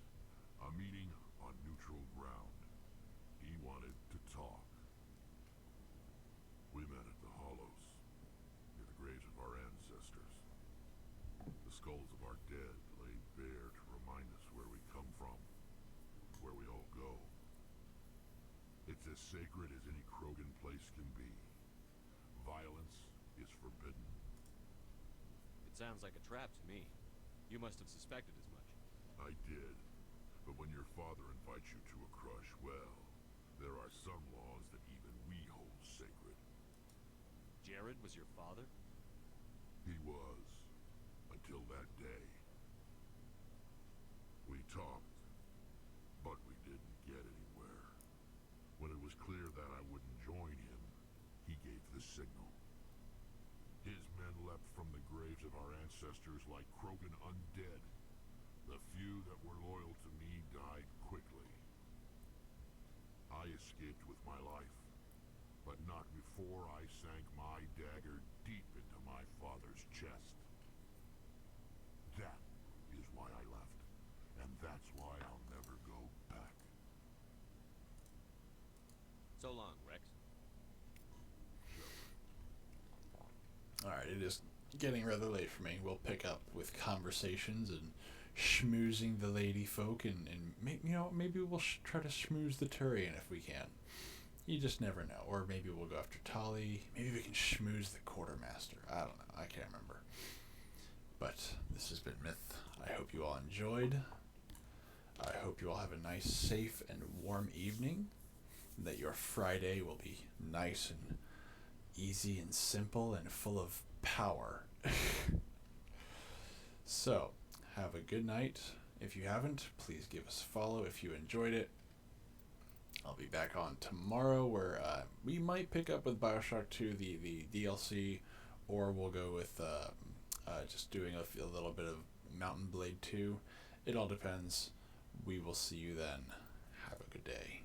A meeting on neutral ground. He wanted to talk. We met at the Hollows, near the graves of our ancestors. The skulls of our dead laid bare to remind us where we come from, where we all go. It's as sacred as any Krogan place can be. Violence is forbidden. It sounds like a trap to me. You must have suspected as much. I did. But when your father invites you to a crush, well, there are some laws that even we hold sacred. Jared was your father? He was. Until that day. We talked, but we didn't get anywhere. When it was clear that I wouldn't join him, he gave the signal. His men leapt from the graves of our ancestors like Krogan undead. The few that were loyal to me died quickly. I escaped with my life, but not before I sank my dagger deep into my father's chest. That is why I left, and that's why I'll never go back. So long, Rex. Alright, it is getting rather late for me. We'll pick up with conversations and schmoozing the lady folk, and maybe we'll try to schmooze the Turian if we can. You just never know. Or maybe we'll go after Tali. Maybe we can schmooze the quartermaster. I don't know. I can't remember. But this has been Myth. I hope you all enjoyed. I hope you all have a nice, safe, and warm evening. That your Friday will be nice and easy and simple and full of power. So, have a good night. If you haven't, please give us a follow if you enjoyed it. I'll be back on tomorrow where we might pick up with Bioshock 2, the DLC, or we'll go with just doing a little bit of Mountain Blade 2. It all depends. We will see you then. Have a good day.